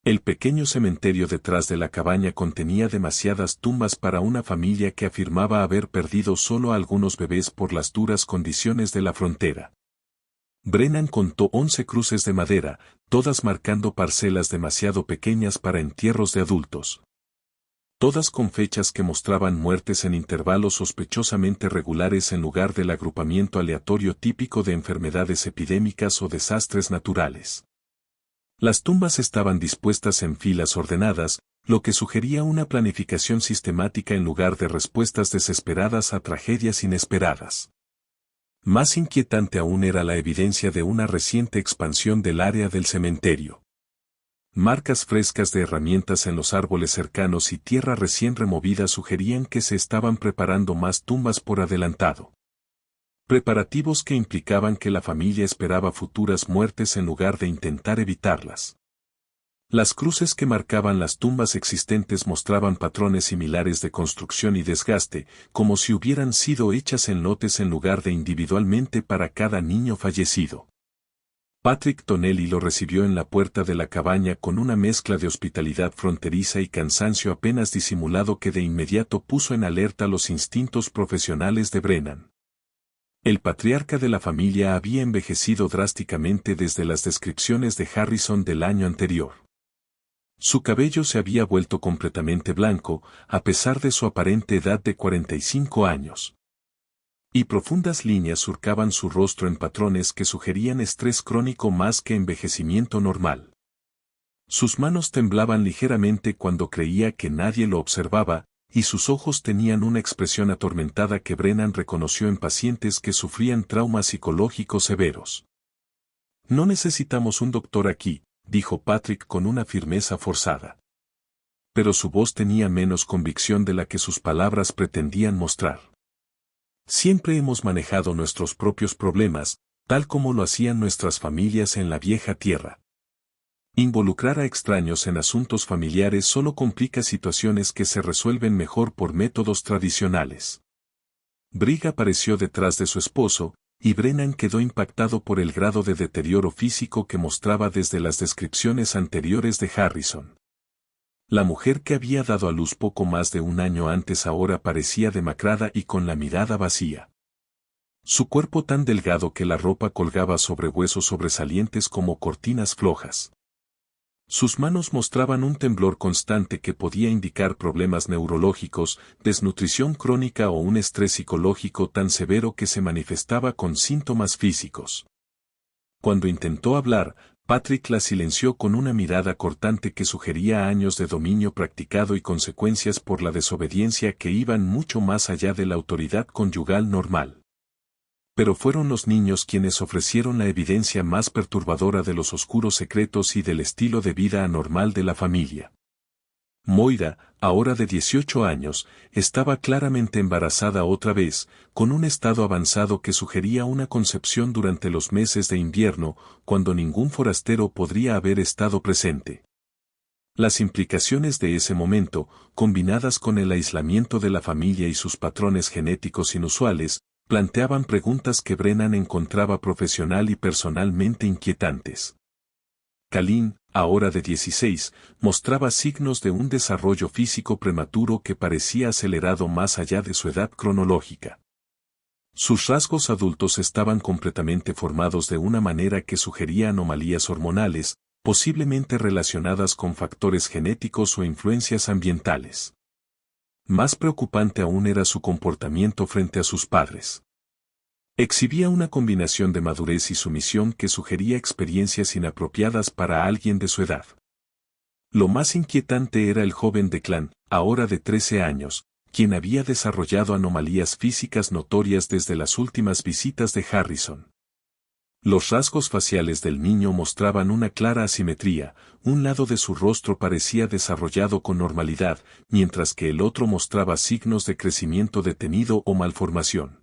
El pequeño cementerio detrás de la cabaña contenía demasiadas tumbas para una familia que afirmaba haber perdido solo a algunos bebés por las duras condiciones de la frontera. Brennan contó 11 cruces de madera, todas marcando parcelas demasiado pequeñas para entierros de adultos. Todas con fechas que mostraban muertes en intervalos sospechosamente regulares en lugar del agrupamiento aleatorio típico de enfermedades epidémicas o desastres naturales. Las tumbas estaban dispuestas en filas ordenadas, lo que sugería una planificación sistemática en lugar de respuestas desesperadas a tragedias inesperadas. Más inquietante aún era la evidencia de una reciente expansión del área del cementerio. Marcas frescas de herramientas en los árboles cercanos y tierra recién removida sugerían que se estaban preparando más tumbas por adelantado. Preparativos que implicaban que la familia esperaba futuras muertes en lugar de intentar evitarlas. Las cruces que marcaban las tumbas existentes mostraban patrones similares de construcción y desgaste, como si hubieran sido hechas en lotes en lugar de individualmente para cada niño fallecido. Patrick Tonelli lo recibió en la puerta de la cabaña con una mezcla de hospitalidad fronteriza y cansancio apenas disimulado que de inmediato puso en alerta los instintos profesionales de Brennan. El patriarca de la familia había envejecido drásticamente desde las descripciones de Harrison del año anterior. Su cabello se había vuelto completamente blanco, a pesar de su aparente edad de 45 años. Y profundas líneas surcaban su rostro en patrones que sugerían estrés crónico más que envejecimiento normal. Sus manos temblaban ligeramente cuando creía que nadie lo observaba, y sus ojos tenían una expresión atormentada que Brennan reconoció en pacientes que sufrían traumas psicológicos severos. «No necesitamos un doctor aquí», dijo Patrick con una firmeza forzada. Pero su voz tenía menos convicción de la que sus palabras pretendían mostrar. Siempre hemos manejado nuestros propios problemas, tal como lo hacían nuestras familias en la vieja tierra. Involucrar a extraños en asuntos familiares solo complica situaciones que se resuelven mejor por métodos tradicionales. Brigg apareció detrás de su esposo, y Brennan quedó impactado por el grado de deterioro físico que mostraba desde las descripciones anteriores de Harrison. La mujer que había dado a luz poco más de un año antes ahora parecía demacrada y con la mirada vacía. Su cuerpo tan delgado que la ropa colgaba sobre huesos sobresalientes como cortinas flojas. Sus manos mostraban un temblor constante que podía indicar problemas neurológicos, desnutrición crónica o un estrés psicológico tan severo que se manifestaba con síntomas físicos. Cuando intentó hablar, Patrick la silenció con una mirada cortante que sugería años de dominio practicado y consecuencias por la desobediencia que iban mucho más allá de la autoridad conyugal normal. Pero fueron los niños quienes ofrecieron la evidencia más perturbadora de los oscuros secretos y del estilo de vida anormal de la familia. Moira, ahora de 18 años, estaba claramente embarazada otra vez, con un estado avanzado que sugería una concepción durante los meses de invierno, cuando ningún forastero podría haber estado presente. Las implicaciones de ese momento, combinadas con el aislamiento de la familia y sus patrones genéticos inusuales, planteaban preguntas que Brennan encontraba profesional y personalmente inquietantes. Kalin, ahora de 16, mostraba signos de un desarrollo físico prematuro que parecía acelerado más allá de su edad cronológica. Sus rasgos adultos estaban completamente formados de una manera que sugería anomalías hormonales, posiblemente relacionadas con factores genéticos o influencias ambientales. Más preocupante aún era su comportamiento frente a sus padres. Exhibía una combinación de madurez y sumisión que sugería experiencias inapropiadas para alguien de su edad. Lo más inquietante era el joven Declan, ahora de 13 años, quien había desarrollado anomalías físicas notorias desde las últimas visitas de Harrison. Los rasgos faciales del niño mostraban una clara asimetría, un lado de su rostro parecía desarrollado con normalidad, mientras que el otro mostraba signos de crecimiento detenido o malformación.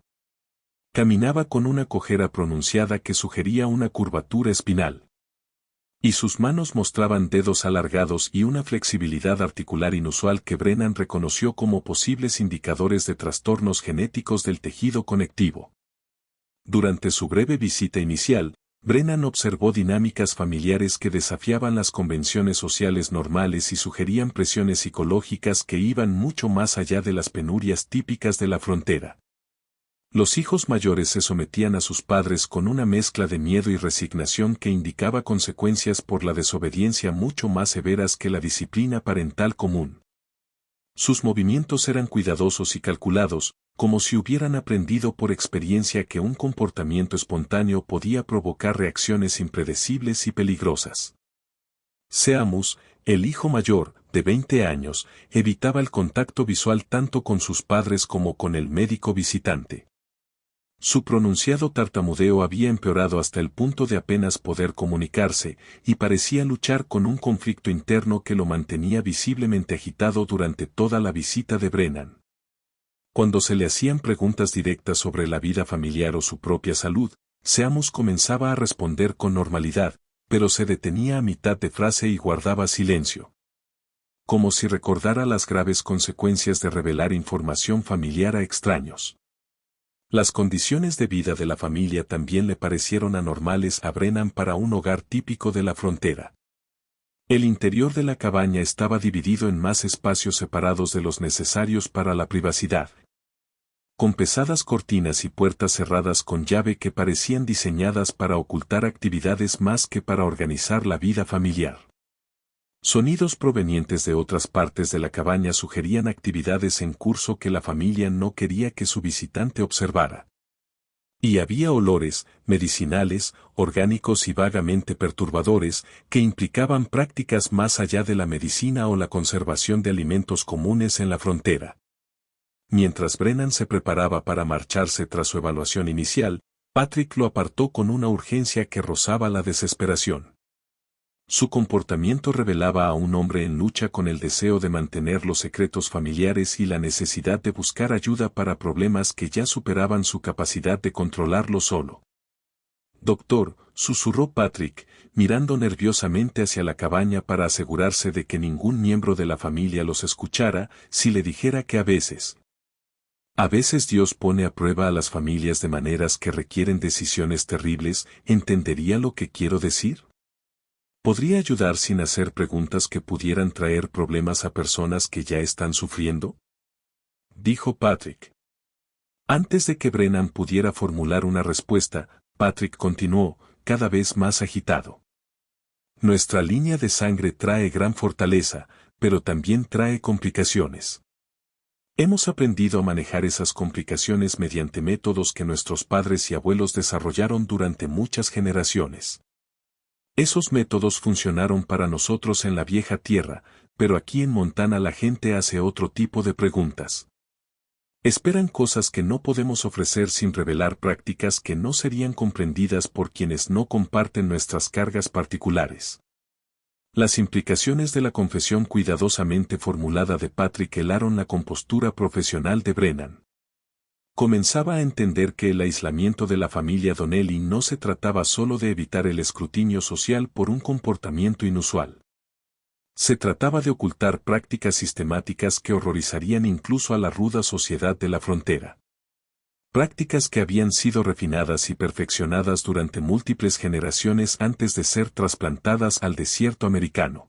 Caminaba con una cojera pronunciada que sugería una curvatura espinal. Y sus manos mostraban dedos alargados y una flexibilidad articular inusual que Brennan reconoció como posibles indicadores de trastornos genéticos del tejido conectivo. Durante su breve visita inicial, Brennan observó dinámicas familiares que desafiaban las convenciones sociales normales y sugerían presiones psicológicas que iban mucho más allá de las penurias típicas de la frontera. Los hijos mayores se sometían a sus padres con una mezcla de miedo y resignación que indicaba consecuencias por la desobediencia mucho más severas que la disciplina parental común. Sus movimientos eran cuidadosos y calculados, como si hubieran aprendido por experiencia que un comportamiento espontáneo podía provocar reacciones impredecibles y peligrosas. Seamus, el hijo mayor, de 20 años, evitaba el contacto visual tanto con sus padres como con el médico visitante. Su pronunciado tartamudeo había empeorado hasta el punto de apenas poder comunicarse, y parecía luchar con un conflicto interno que lo mantenía visiblemente agitado durante toda la visita de Brennan. Cuando se le hacían preguntas directas sobre la vida familiar o su propia salud, Seamus comenzaba a responder con normalidad, pero se detenía a mitad de frase y guardaba silencio. Como si recordara las graves consecuencias de revelar información familiar a extraños. Las condiciones de vida de la familia también le parecieron anormales a Brennan para un hogar típico de la frontera. El interior de la cabaña estaba dividido en más espacios separados de los necesarios para la privacidad. Con pesadas cortinas y puertas cerradas con llave que parecían diseñadas para ocultar actividades más que para organizar la vida familiar. Sonidos provenientes de otras partes de la cabaña sugerían actividades en curso que la familia no quería que su visitante observara. Y había olores, medicinales, orgánicos y vagamente perturbadores, que implicaban prácticas más allá de la medicina o la conservación de alimentos comunes en la frontera. Mientras Brennan se preparaba para marcharse tras su evaluación inicial, Patrick lo apartó con una urgencia que rozaba la desesperación. Su comportamiento revelaba a un hombre en lucha con el deseo de mantener los secretos familiares y la necesidad de buscar ayuda para problemas que ya superaban su capacidad de controlarlo solo. «Doctor», susurró Patrick, mirando nerviosamente hacia la cabaña para asegurarse de que ningún miembro de la familia los escuchara, si le dijera que a veces Dios pone a prueba a las familias de maneras que requieren decisiones terribles, ¿entendería lo que quiero decir? ¿Podría ayudar sin hacer preguntas que pudieran traer problemas a personas que ya están sufriendo?, dijo Patrick. Antes de que Brennan pudiera formular una respuesta, Patrick continuó, cada vez más agitado. Nuestra línea de sangre trae gran fortaleza, pero también trae complicaciones. Hemos aprendido a manejar esas complicaciones mediante métodos que nuestros padres y abuelos desarrollaron durante muchas generaciones. Esos métodos funcionaron para nosotros en la vieja tierra, pero aquí en Montana la gente hace otro tipo de preguntas. Esperan cosas que no podemos ofrecer sin revelar prácticas que no serían comprendidas por quienes no comparten nuestras cargas particulares. Las implicaciones de la confesión cuidadosamente formulada de Patrick helaron la compostura profesional de Brennan. Comenzaba a entender que el aislamiento de la familia Donnelly no se trataba solo de evitar el escrutinio social por un comportamiento inusual. Se trataba de ocultar prácticas sistemáticas que horrorizarían incluso a la ruda sociedad de la frontera. Prácticas que habían sido refinadas y perfeccionadas durante múltiples generaciones antes de ser trasplantadas al desierto americano.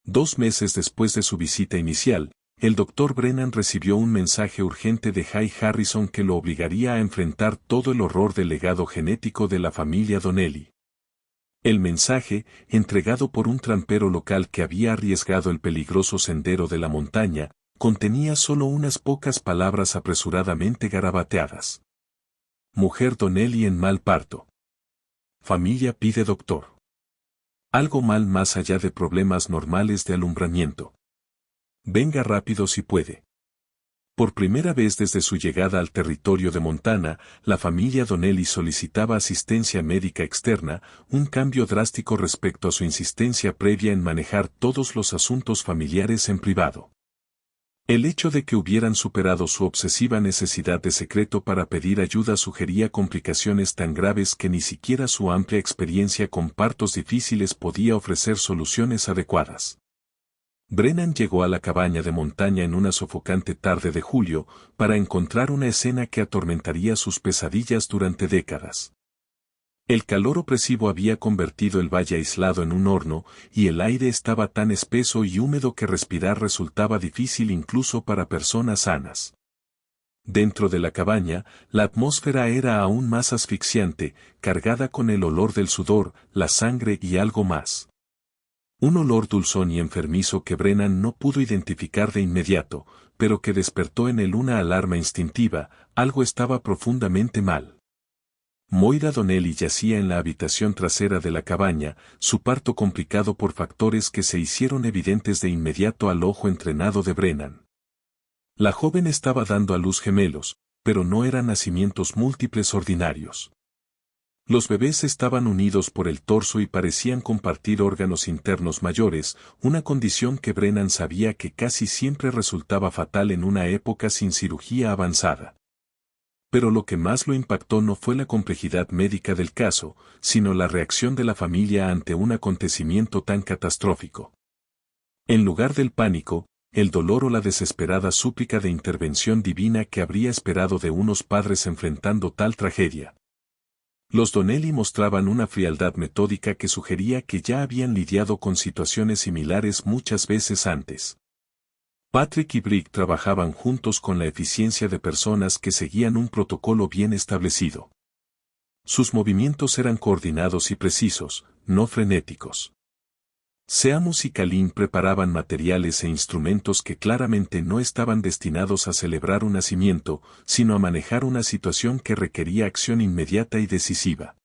2 meses después de su visita inicial, el Dr. Brennan recibió un mensaje urgente de Jay Harrison que lo obligaría a enfrentar todo el horror del legado genético de la familia Donnelly. El mensaje, entregado por un trampero local que había arriesgado el peligroso sendero de la montaña, contenía solo unas pocas palabras apresuradamente garabateadas. Mujer Donnelly en mal parto. Familia pide doctor. Algo mal más allá de problemas normales de alumbramiento. Venga rápido si puede. Por primera vez desde su llegada al territorio de Montana, la familia Donnelly solicitaba asistencia médica externa, un cambio drástico respecto a su insistencia previa en manejar todos los asuntos familiares en privado. El hecho de que hubieran superado su obsesiva necesidad de secreto para pedir ayuda sugería complicaciones tan graves que ni siquiera su amplia experiencia con partos difíciles podía ofrecer soluciones adecuadas. Brennan llegó a la cabaña de montaña en una sofocante tarde de julio, para encontrar una escena que atormentaría sus pesadillas durante décadas. El calor opresivo había convertido el valle aislado en un horno, y el aire estaba tan espeso y húmedo que respirar resultaba difícil incluso para personas sanas. Dentro de la cabaña, la atmósfera era aún más asfixiante, cargada con el olor del sudor, la sangre y algo más. Un olor dulzón y enfermizo que Brennan no pudo identificar de inmediato, pero que despertó en él una alarma instintiva, algo estaba profundamente mal. Moira Donnelly yacía en la habitación trasera de la cabaña, su parto complicado por factores que se hicieron evidentes de inmediato al ojo entrenado de Brennan. La joven estaba dando a luz gemelos, pero no eran nacimientos múltiples ordinarios. Los bebés estaban unidos por el torso y parecían compartir órganos internos mayores, una condición que Brennan sabía que casi siempre resultaba fatal en una época sin cirugía avanzada. Pero lo que más lo impactó no fue la complejidad médica del caso, sino la reacción de la familia ante un acontecimiento tan catastrófico. En lugar del pánico, el dolor o la desesperada súplica de intervención divina que habría esperado de unos padres enfrentando tal tragedia. Los Donnelly mostraban una frialdad metódica que sugería que ya habían lidiado con situaciones similares muchas veces antes. Patrick y Brick trabajaban juntos con la eficiencia de personas que seguían un protocolo bien establecido. Sus movimientos eran coordinados y precisos, no frenéticos. Seamus y Kalin preparaban materiales e instrumentos que claramente no estaban destinados a celebrar un nacimiento, sino a manejar una situación que requería acción inmediata y decisiva.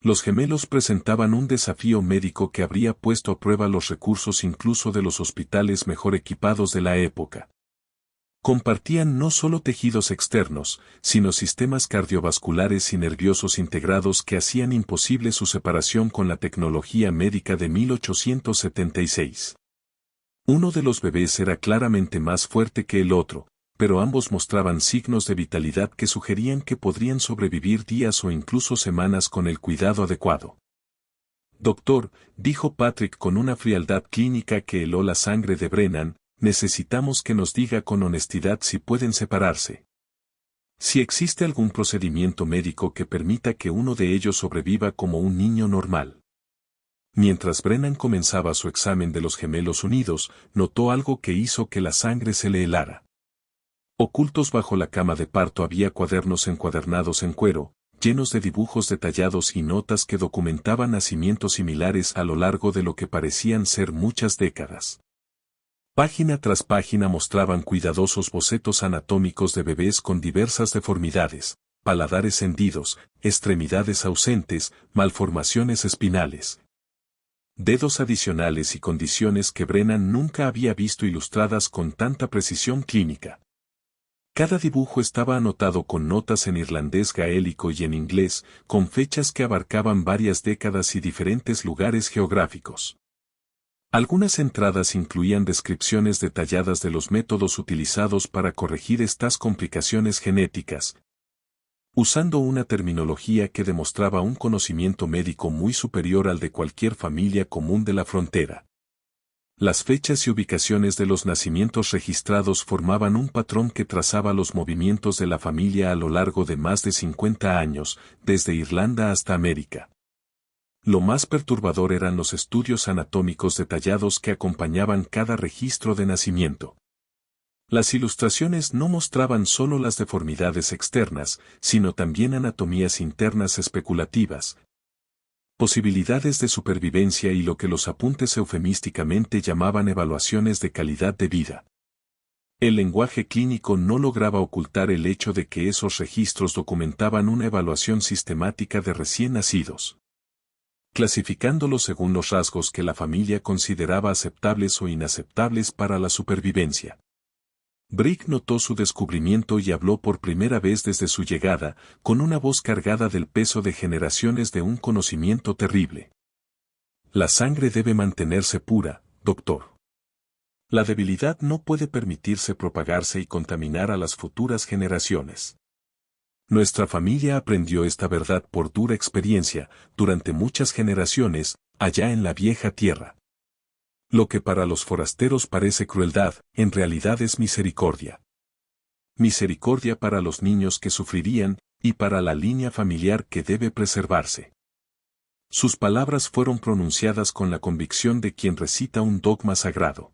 Los gemelos presentaban un desafío médico que habría puesto a prueba los recursos incluso de los hospitales mejor equipados de la época. Compartían no solo tejidos externos, sino sistemas cardiovasculares y nerviosos integrados que hacían imposible su separación con la tecnología médica de 1876. Uno de los bebés era claramente más fuerte que el otro, pero ambos mostraban signos de vitalidad que sugerían que podrían sobrevivir días o incluso semanas con el cuidado adecuado. Doctor, dijo Patrick con una frialdad clínica que heló la sangre de Brennan, necesitamos que nos diga con honestidad si pueden separarse. Si existe algún procedimiento médico que permita que uno de ellos sobreviva como un niño normal. Mientras Brennan comenzaba su examen de los gemelos unidos, notó algo que hizo que la sangre se le helara. Ocultos bajo la cama de parto había cuadernos encuadernados en cuero, llenos de dibujos detallados y notas que documentaban nacimientos similares a lo largo de lo que parecían ser muchas décadas. Página tras página mostraban cuidadosos bocetos anatómicos de bebés con diversas deformidades, paladares hendidos, extremidades ausentes, malformaciones espinales. Dedos adicionales y condiciones que Brennan nunca había visto ilustradas con tanta precisión clínica. Cada dibujo estaba anotado con notas en irlandés gaélico y en inglés, con fechas que abarcaban varias décadas y diferentes lugares geográficos. Algunas entradas incluían descripciones detalladas de los métodos utilizados para corregir estas complicaciones genéticas, usando una terminología que demostraba un conocimiento médico muy superior al de cualquier familia común de la frontera. Las fechas y ubicaciones de los nacimientos registrados formaban un patrón que trazaba los movimientos de la familia a lo largo de más de 50 años, desde Irlanda hasta América. Lo más perturbador eran los estudios anatómicos detallados que acompañaban cada registro de nacimiento. Las ilustraciones no mostraban solo las deformidades externas, sino también anatomías internas especulativas, posibilidades de supervivencia y lo que los apuntes eufemísticamente llamaban evaluaciones de calidad de vida. El lenguaje clínico no lograba ocultar el hecho de que esos registros documentaban una evaluación sistemática de recién nacidos, clasificándolos según los rasgos que la familia consideraba aceptables o inaceptables para la supervivencia. Brick notó su descubrimiento y habló por primera vez desde su llegada, con una voz cargada del peso de generaciones de un conocimiento terrible. La sangre debe mantenerse pura, doctor. La debilidad no puede permitirse propagarse y contaminar a las futuras generaciones. Nuestra familia aprendió esta verdad por dura experiencia, durante muchas generaciones, allá en la vieja tierra. Lo que para los forasteros parece crueldad, en realidad es misericordia. Misericordia para los niños que sufrirían, y para la línea familiar que debe preservarse. Sus palabras fueron pronunciadas con la convicción de quien recita un dogma sagrado.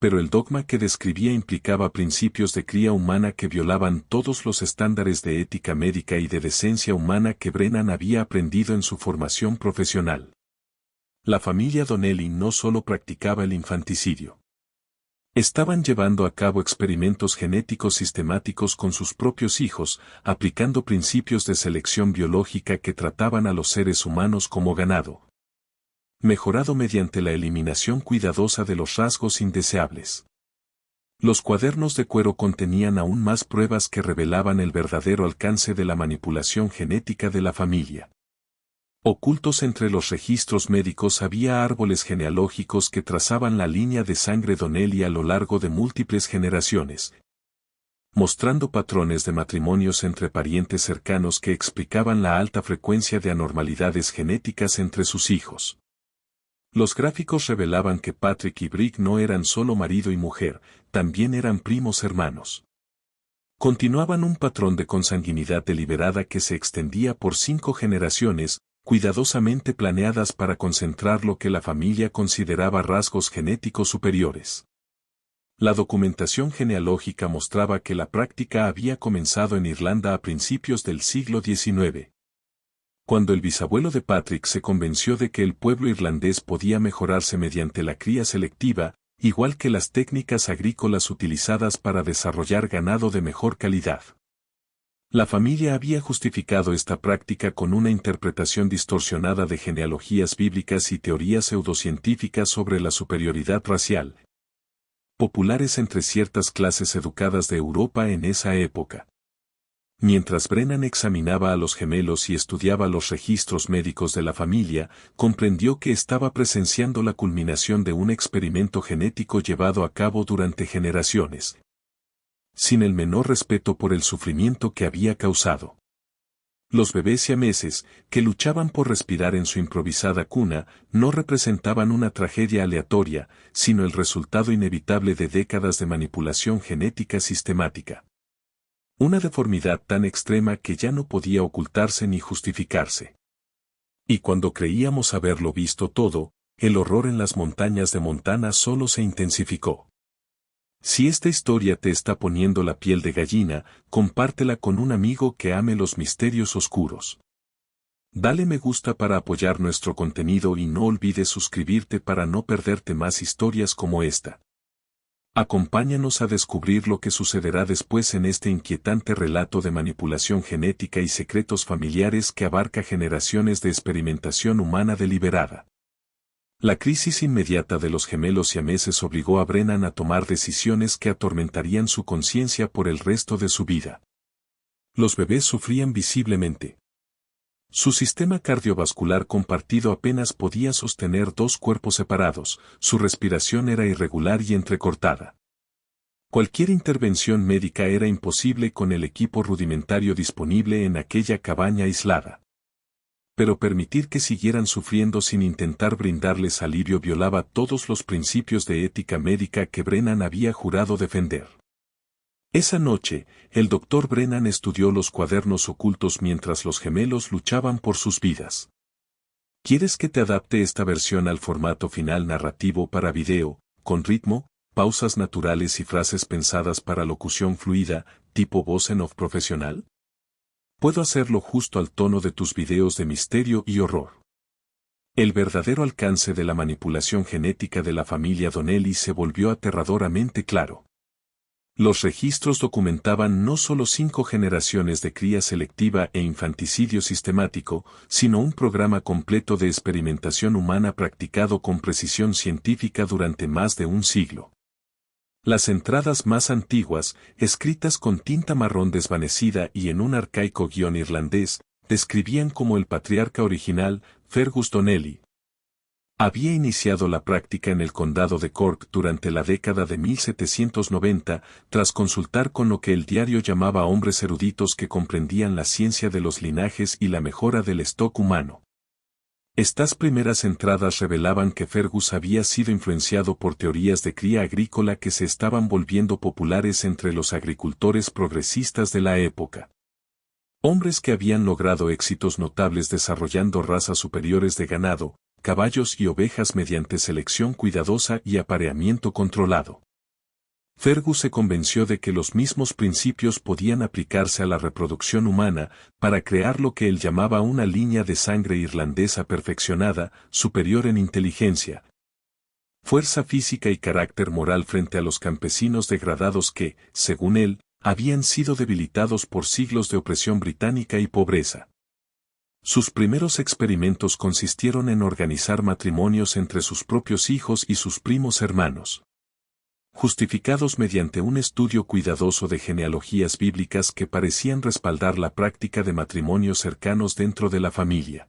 Pero el dogma que describía implicaba principios de cría humana que violaban todos los estándares de ética médica y de decencia humana que Brennan había aprendido en su formación profesional. La familia Donnelly no solo practicaba el infanticidio. Estaban llevando a cabo experimentos genéticos sistemáticos con sus propios hijos, aplicando principios de selección biológica que trataban a los seres humanos como ganado, mejorado mediante la eliminación cuidadosa de los rasgos indeseables. Los cuadernos de cuero contenían aún más pruebas que revelaban el verdadero alcance de la manipulación genética de la familia. Ocultos entre los registros médicos había árboles genealógicos que trazaban la línea de sangre Donnelly a lo largo de múltiples generaciones, mostrando patrones de matrimonios entre parientes cercanos que explicaban la alta frecuencia de anormalidades genéticas entre sus hijos. Los gráficos revelaban que Patrick y Brick no eran solo marido y mujer, también eran primos hermanos. Continuaban un patrón de consanguinidad deliberada que se extendía por 5 generaciones, cuidadosamente planeadas para concentrar lo que la familia consideraba rasgos genéticos superiores. La documentación genealógica mostraba que la práctica había comenzado en Irlanda a principios del siglo XIX. Cuando el bisabuelo de Patrick se convenció de que el pueblo irlandés podía mejorarse mediante la cría selectiva, igual que las técnicas agrícolas utilizadas para desarrollar ganado de mejor calidad. La familia había justificado esta práctica con una interpretación distorsionada de genealogías bíblicas y teorías pseudocientíficas sobre la superioridad racial, populares entre ciertas clases educadas de Europa en esa época. Mientras Brennan examinaba a los gemelos y estudiaba los registros médicos de la familia, comprendió que estaba presenciando la culminación de un experimento genético llevado a cabo durante generaciones, sin el menor respeto por el sufrimiento que había causado. Los bebés siameses, que luchaban por respirar en su improvisada cuna, no representaban una tragedia aleatoria, sino el resultado inevitable de décadas de manipulación genética sistemática. Una deformidad tan extrema que ya no podía ocultarse ni justificarse. Y cuando creíamos haberlo visto todo, el horror en las montañas de Montana solo se intensificó. Si esta historia te está poniendo la piel de gallina, compártela con un amigo que ame los misterios oscuros. Dale me gusta para apoyar nuestro contenido y no olvides suscribirte para no perderte más historias como esta. Acompáñanos a descubrir lo que sucederá después en este inquietante relato de manipulación genética y secretos familiares que abarca generaciones de experimentación humana deliberada. La crisis inmediata de los gemelos siameses obligó a Brennan a tomar decisiones que atormentarían su conciencia por el resto de su vida. Los bebés sufrían visiblemente. Su sistema cardiovascular compartido apenas podía sostener 2 cuerpos separados, su respiración era irregular y entrecortada. Cualquier intervención médica era imposible con el equipo rudimentario disponible en aquella cabaña aislada. Pero permitir que siguieran sufriendo sin intentar brindarles alivio violaba todos los principios de ética médica que Brennan había jurado defender. Esa noche, el Dr. Brennan estudió los cuadernos ocultos mientras los gemelos luchaban por sus vidas. ¿Quieres que te adapte esta versión al formato final narrativo para video, con ritmo, pausas naturales y frases pensadas para locución fluida, tipo voz en off profesional? Puedo hacerlo justo al tono de tus videos de misterio y horror. El verdadero alcance de la manipulación genética de la familia Donnelly se volvió aterradoramente claro. Los registros documentaban no solo 5 generaciones de cría selectiva e infanticidio sistemático, sino un programa completo de experimentación humana practicado con precisión científica durante más de un siglo. Las entradas más antiguas, escritas con tinta marrón desvanecida y en un arcaico guión irlandés, describían como el patriarca original, Fergus Donnelly, había iniciado la práctica en el condado de Cork durante la década de 1790, tras consultar con lo que el diario llamaba hombres eruditos que comprendían la ciencia de los linajes y la mejora del stock humano. Estas primeras entradas revelaban que Fergus había sido influenciado por teorías de cría agrícola que se estaban volviendo populares entre los agricultores progresistas de la época. Hombres que habían logrado éxitos notables desarrollando razas superiores de ganado, caballos y ovejas mediante selección cuidadosa y apareamiento controlado. Fergus se convenció de que los mismos principios podían aplicarse a la reproducción humana para crear lo que él llamaba una línea de sangre irlandesa perfeccionada, superior en inteligencia, fuerza física y carácter moral frente a los campesinos degradados que, según él, habían sido debilitados por siglos de opresión británica y pobreza. Sus primeros experimentos consistieron en organizar matrimonios entre sus propios hijos y sus primos hermanos. justificados mediante un estudio cuidadoso de genealogías bíblicas que parecían respaldar la práctica de matrimonios cercanos dentro de la familia.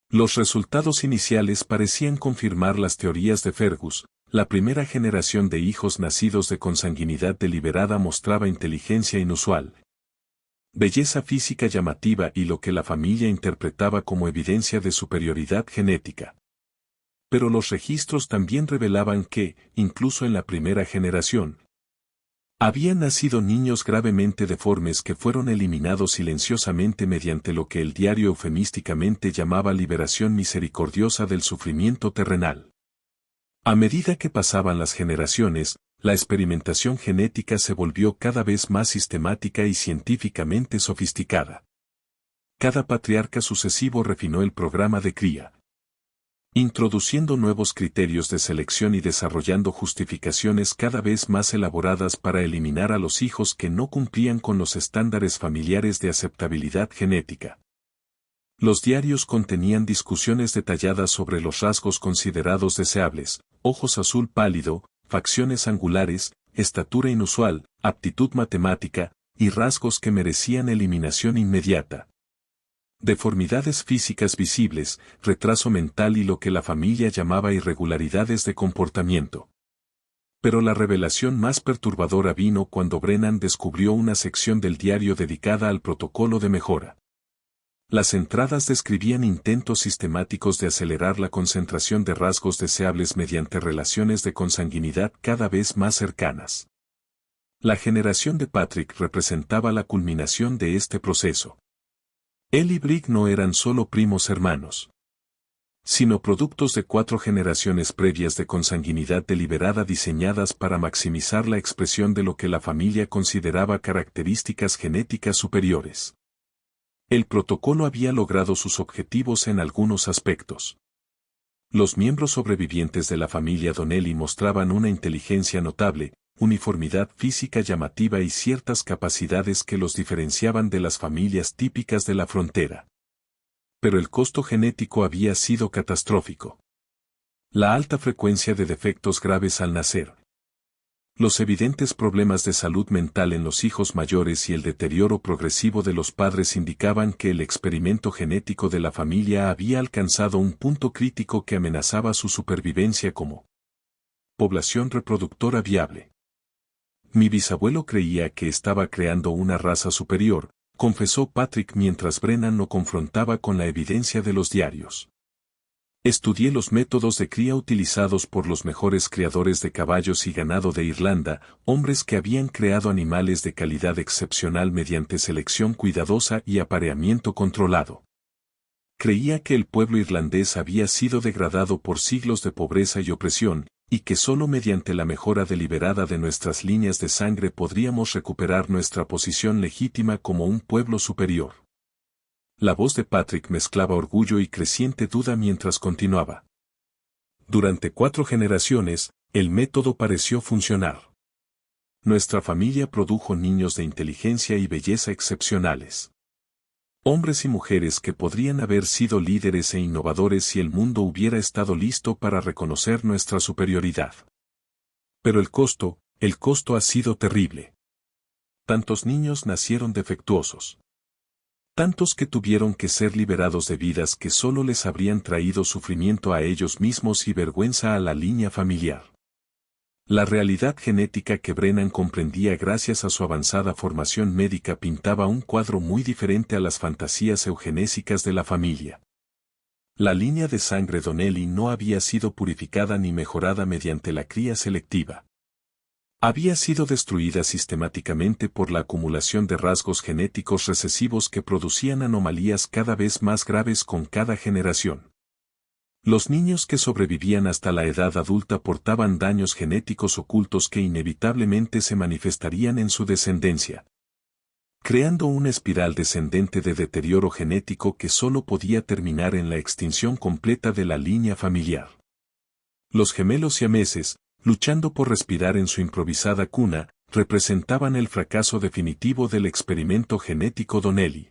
Los resultados iniciales parecían confirmar las teorías de Fergus. La primera generación de hijos nacidos de consanguinidad deliberada mostraba inteligencia inusual, belleza física llamativa y lo que la familia interpretaba como evidencia de superioridad genética. Pero los registros también revelaban que, incluso en la primera generación, habían nacido niños gravemente deformes que fueron eliminados silenciosamente mediante lo que el diario eufemísticamente llamaba liberación misericordiosa del sufrimiento terrenal. A medida que pasaban las generaciones, la experimentación genética se volvió cada vez más sistemática y científicamente sofisticada. Cada patriarca sucesivo refinó el programa de cría, introduciendo nuevos criterios de selección y desarrollando justificaciones cada vez más elaboradas para eliminar a los hijos que no cumplían con los estándares familiares de aceptabilidad genética. Los diarios contenían discusiones detalladas sobre los rasgos considerados deseables: ojos azul pálido, facciones angulares, estatura inusual, aptitud matemática, y rasgos que merecían eliminación inmediata. Deformidades físicas visibles, retraso mental y lo que la familia llamaba irregularidades de comportamiento. Pero la revelación más perturbadora vino cuando Brennan descubrió una sección del diario dedicada al protocolo de mejora. Las entradas describían intentos sistemáticos de acelerar la concentración de rasgos deseables mediante relaciones de consanguinidad cada vez más cercanas. La generación de Patrick representaba la culminación de este proceso. Él y Brick no eran solo primos hermanos, sino productos de 4 generaciones previas de consanguinidad deliberada diseñadas para maximizar la expresión de lo que la familia consideraba características genéticas superiores. El protocolo había logrado sus objetivos en algunos aspectos. Los miembros sobrevivientes de la familia Donnelly mostraban una inteligencia notable, uniformidad física llamativa y ciertas capacidades que los diferenciaban de las familias típicas de la frontera. Pero el costo genético había sido catastrófico. La alta frecuencia de defectos graves al nacer, los evidentes problemas de salud mental en los hijos mayores y el deterioro progresivo de los padres indicaban que el experimento genético de la familia había alcanzado un punto crítico que amenazaba su supervivencia como población reproductora viable. Mi bisabuelo creía que estaba creando una raza superior, confesó Patrick mientras Brennan lo confrontaba con la evidencia de los diarios. Estudié los métodos de cría utilizados por los mejores criadores de caballos y ganado de Irlanda, hombres que habían creado animales de calidad excepcional mediante selección cuidadosa y apareamiento controlado. Creía que el pueblo irlandés había sido degradado por siglos de pobreza y opresión, y que solo mediante la mejora deliberada de nuestras líneas de sangre podríamos recuperar nuestra posición legítima como un pueblo superior. La voz de Patrick mezclaba orgullo y creciente duda mientras continuaba. Durante 4 generaciones, el método pareció funcionar. Nuestra familia produjo niños de inteligencia y belleza excepcionales. Hombres y mujeres que podrían haber sido líderes e innovadores si el mundo hubiera estado listo para reconocer nuestra superioridad. Pero el costo ha sido terrible. Tantos niños nacieron defectuosos. Tantos que tuvieron que ser liberados de vidas que solo les habrían traído sufrimiento a ellos mismos y vergüenza a la línea familiar. La realidad genética que Brennan comprendía gracias a su avanzada formación médica pintaba un cuadro muy diferente a las fantasías eugenésicas de la familia. La línea de sangre Donnelly no había sido purificada ni mejorada mediante la cría selectiva. Había sido destruida sistemáticamente por la acumulación de rasgos genéticos recesivos que producían anomalías cada vez más graves con cada generación. Los niños que sobrevivían hasta la edad adulta portaban daños genéticos ocultos que inevitablemente se manifestarían en su descendencia, creando una espiral descendente de deterioro genético que solo podía terminar en la extinción completa de la línea familiar. Los gemelos siameses, luchando por respirar en su improvisada cuna, representaban el fracaso definitivo del experimento genético Donnelly.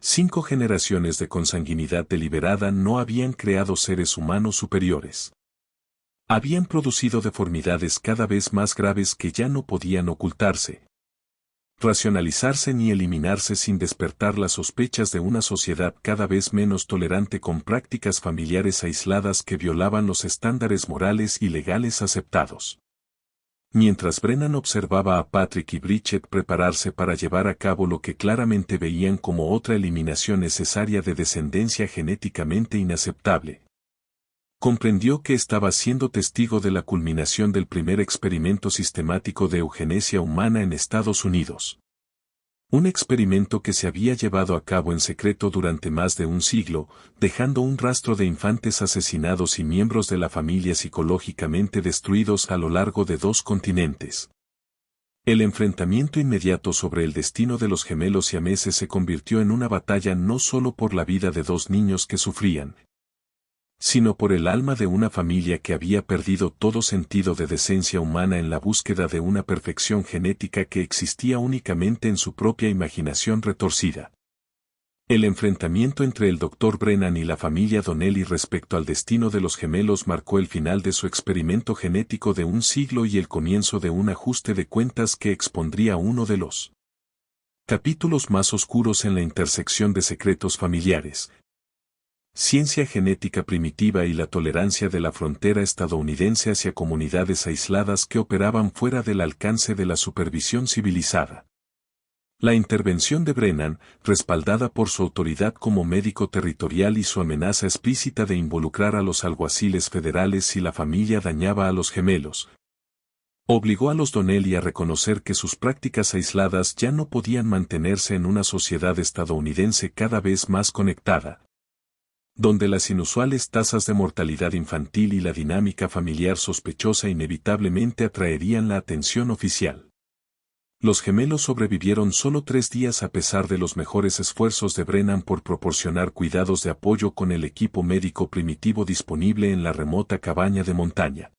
5 generaciones de consanguinidad deliberada no habían creado seres humanos superiores. Habían producido deformidades cada vez más graves que ya no podían ocultarse, racionalizarse ni eliminarse sin despertar las sospechas de una sociedad cada vez menos tolerante con prácticas familiares aisladas que violaban los estándares morales y legales aceptados. Mientras Brennan observaba a Patrick y Bridget prepararse para llevar a cabo lo que claramente veían como otra eliminación necesaria de descendencia genéticamente inaceptable, comprendió que estaba siendo testigo de la culminación del primer experimento sistemático de eugenesia humana en Estados Unidos. Un experimento que se había llevado a cabo en secreto durante más de un siglo, dejando un rastro de infantes asesinados y miembros de la familia psicológicamente destruidos a lo largo de 2 continentes. El enfrentamiento inmediato sobre el destino de los gemelos siameses se convirtió en una batalla no solo por la vida de 2 niños que sufrían, sino por el alma de una familia que había perdido todo sentido de decencia humana en la búsqueda de una perfección genética que existía únicamente en su propia imaginación retorcida. El enfrentamiento entre el Dr. Brennan y la familia Donnelly respecto al destino de los gemelos marcó el final de su experimento genético de un siglo y el comienzo de un ajuste de cuentas que expondría uno de los capítulos más oscuros en la intersección de secretos familiares, ciencia genética primitiva y la tolerancia de la frontera estadounidense hacia comunidades aisladas que operaban fuera del alcance de la supervisión civilizada. La intervención de Brennan, respaldada por su autoridad como médico territorial y su amenaza explícita de involucrar a los alguaciles federales si la familia dañaba a los gemelos, obligó a los Donnelly a reconocer que sus prácticas aisladas ya no podían mantenerse en una sociedad estadounidense cada vez más conectada, donde las inusuales tasas de mortalidad infantil y la dinámica familiar sospechosa inevitablemente atraerían la atención oficial. Los gemelos sobrevivieron solo 3 días a pesar de los mejores esfuerzos de Brennan por proporcionar cuidados de apoyo con el equipo médico primitivo disponible en la remota cabaña de montaña.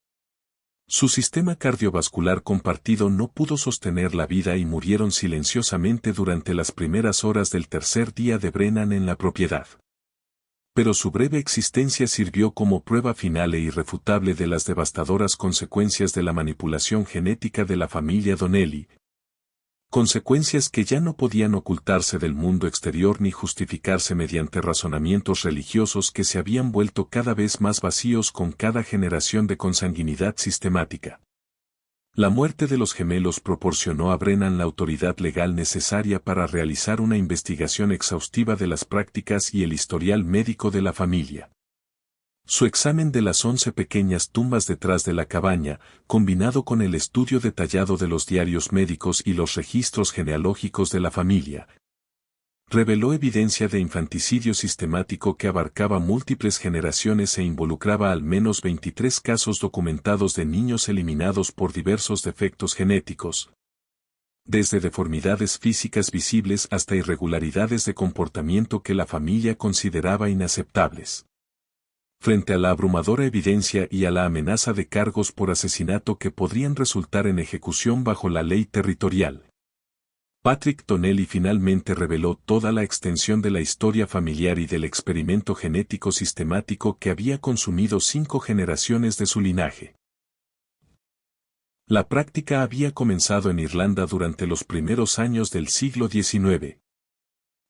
Su sistema cardiovascular compartido no pudo sostener la vida y murieron silenciosamente durante las primeras horas del tercer día de Brennan en la propiedad. Pero su breve existencia sirvió como prueba final e irrefutable de las devastadoras consecuencias de la manipulación genética de la familia Donnelly. Consecuencias que ya no podían ocultarse del mundo exterior ni justificarse mediante razonamientos religiosos que se habían vuelto cada vez más vacíos con cada generación de consanguinidad sistemática. La muerte de los gemelos proporcionó a Brennan la autoridad legal necesaria para realizar una investigación exhaustiva de las prácticas y el historial médico de la familia. Su examen de las 11 pequeñas tumbas detrás de la cabaña, combinado con el estudio detallado de los diarios médicos y los registros genealógicos de la familia, reveló evidencia de infanticidio sistemático que abarcaba múltiples generaciones e involucraba al menos 23 casos documentados de niños eliminados por diversos defectos genéticos, desde deformidades físicas visibles hasta irregularidades de comportamiento que la familia consideraba inaceptables. Frente a la abrumadora evidencia y a la amenaza de cargos por asesinato que podrían resultar en ejecución bajo la ley territorial, Patrick Donnelly finalmente reveló toda la extensión de la historia familiar y del experimento genético sistemático que había consumido 5 generaciones de su linaje. La práctica había comenzado en Irlanda durante los primeros años del siglo XIX,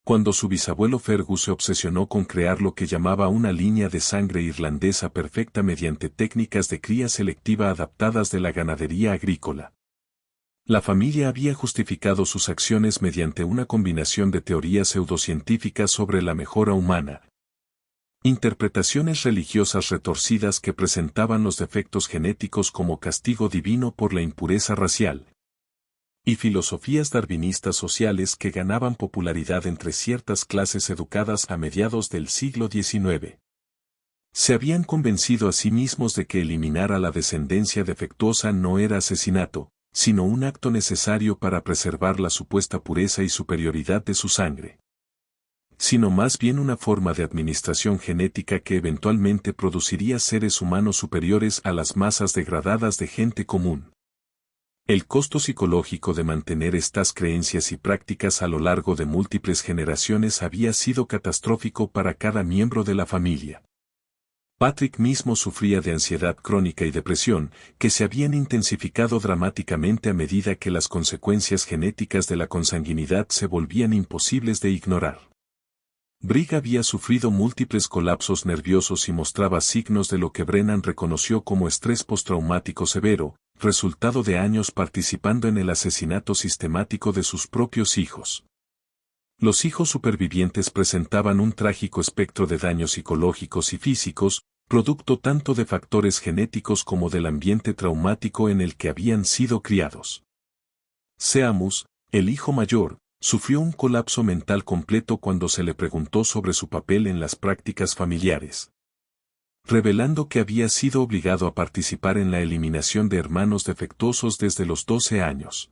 cuando su bisabuelo Fergus se obsesionó con crear lo que llamaba una línea de sangre irlandesa perfecta mediante técnicas de cría selectiva adaptadas de la ganadería agrícola. La familia había justificado sus acciones mediante una combinación de teorías pseudocientíficas sobre la mejora humana, interpretaciones religiosas retorcidas que presentaban los defectos genéticos como castigo divino por la impureza racial, y filosofías darwinistas sociales que ganaban popularidad entre ciertas clases educadas a mediados del siglo XIX. Se habían convencido a sí mismos de que eliminar a la descendencia defectuosa no era asesinato, sino un acto necesario para preservar la supuesta pureza y superioridad de su sangre, sino más bien una forma de administración genética que eventualmente produciría seres humanos superiores a las masas degradadas de gente común. El costo psicológico de mantener estas creencias y prácticas a lo largo de múltiples generaciones había sido catastrófico para cada miembro de la familia. Patrick mismo sufría de ansiedad crónica y depresión, que se habían intensificado dramáticamente a medida que las consecuencias genéticas de la consanguinidad se volvían imposibles de ignorar. Brig había sufrido múltiples colapsos nerviosos y mostraba signos de lo que Brennan reconoció como estrés postraumático severo, resultado de años participando en el asesinato sistemático de sus propios hijos. Los hijos supervivientes presentaban un trágico espectro de daños psicológicos y físicos, producto tanto de factores genéticos como del ambiente traumático en el que habían sido criados. Seamus, el hijo mayor, sufrió un colapso mental completo cuando se le preguntó sobre su papel en las prácticas familiares, revelando que había sido obligado a participar en la eliminación de hermanos defectuosos desde los 12 años.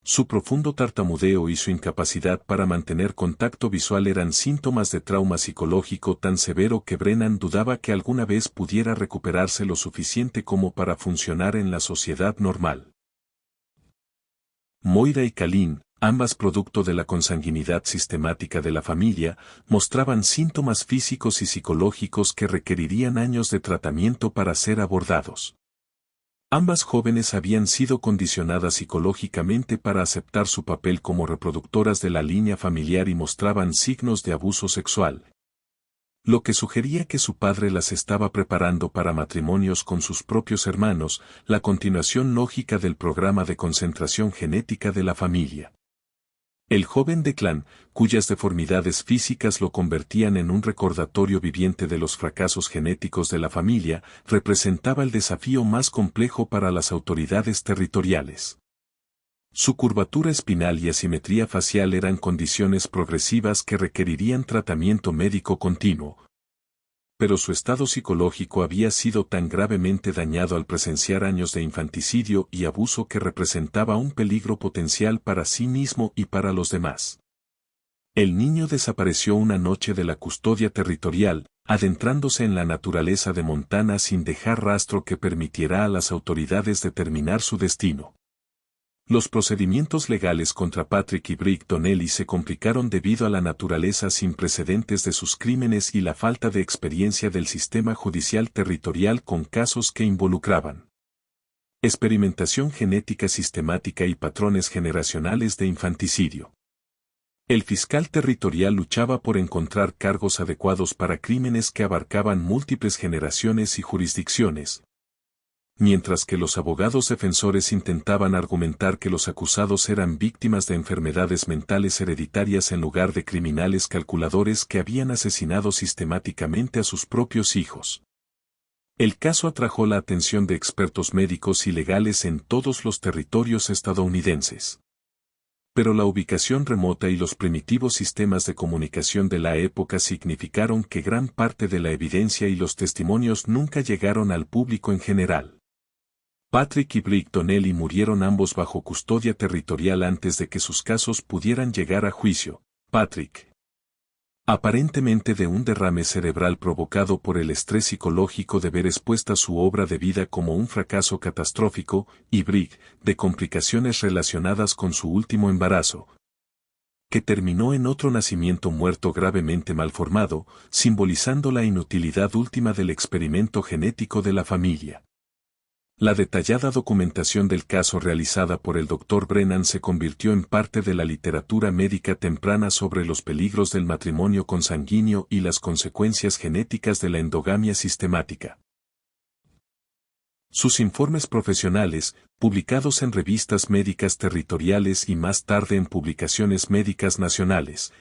Su profundo tartamudeo y su incapacidad para mantener contacto visual eran síntomas de trauma psicológico tan severo que Brennan dudaba que alguna vez pudiera recuperarse lo suficiente como para funcionar en la sociedad normal. Moira y Kalin, ambas producto de la consanguinidad sistemática de la familia, mostraban síntomas físicos y psicológicos que requerirían años de tratamiento para ser abordados. Ambas jóvenes habían sido condicionadas psicológicamente para aceptar su papel como reproductoras de la línea familiar y mostraban signos de abuso sexual, lo que sugería que su padre las estaba preparando para matrimonios con sus propios hermanos, la continuación lógica del programa de concentración genética de la familia. El joven Declan, cuyas deformidades físicas lo convertían en un recordatorio viviente de los fracasos genéticos de la familia, representaba el desafío más complejo para las autoridades territoriales. Su curvatura espinal y asimetría facial eran condiciones progresivas que requerirían tratamiento médico continuo. Pero su estado psicológico había sido tan gravemente dañado al presenciar años de infanticidio y abuso que representaba un peligro potencial para sí mismo y para los demás. El niño desapareció una noche de la custodia territorial, adentrándose en la naturaleza de Montana sin dejar rastro que permitiera a las autoridades determinar su destino. Los procedimientos legales contra Patrick y Brig Donnelly se complicaron debido a la naturaleza sin precedentes de sus crímenes y la falta de experiencia del sistema judicial territorial con casos que involucraban experimentación genética sistemática y patrones generacionales de infanticidio. El fiscal territorial luchaba por encontrar cargos adecuados para crímenes que abarcaban múltiples generaciones y jurisdicciones, mientras que los abogados defensores intentaban argumentar que los acusados eran víctimas de enfermedades mentales hereditarias en lugar de criminales calculadores que habían asesinado sistemáticamente a sus propios hijos. El caso atrajo la atención de expertos médicos y legales en todos los territorios estadounidenses. Pero la ubicación remota y los primitivos sistemas de comunicación de la época significaron que gran parte de la evidencia y los testimonios nunca llegaron al público en general. Patrick y Brig Donnelly murieron ambos bajo custodia territorial antes de que sus casos pudieran llegar a juicio. Patrick, aparentemente de un derrame cerebral provocado por el estrés psicológico de ver expuesta su obra de vida como un fracaso catastrófico, y Brig, de complicaciones relacionadas con su último embarazo, que terminó en otro nacimiento muerto gravemente malformado, simbolizando la inutilidad última del experimento genético de la familia. La detallada documentación del caso realizada por el Dr. Brennan se convirtió en parte de la literatura médica temprana sobre los peligros del matrimonio consanguíneo y las consecuencias genéticas de la endogamia sistemática. Sus informes profesionales, publicados en revistas médicas territoriales y más tarde en publicaciones médicas nacionales,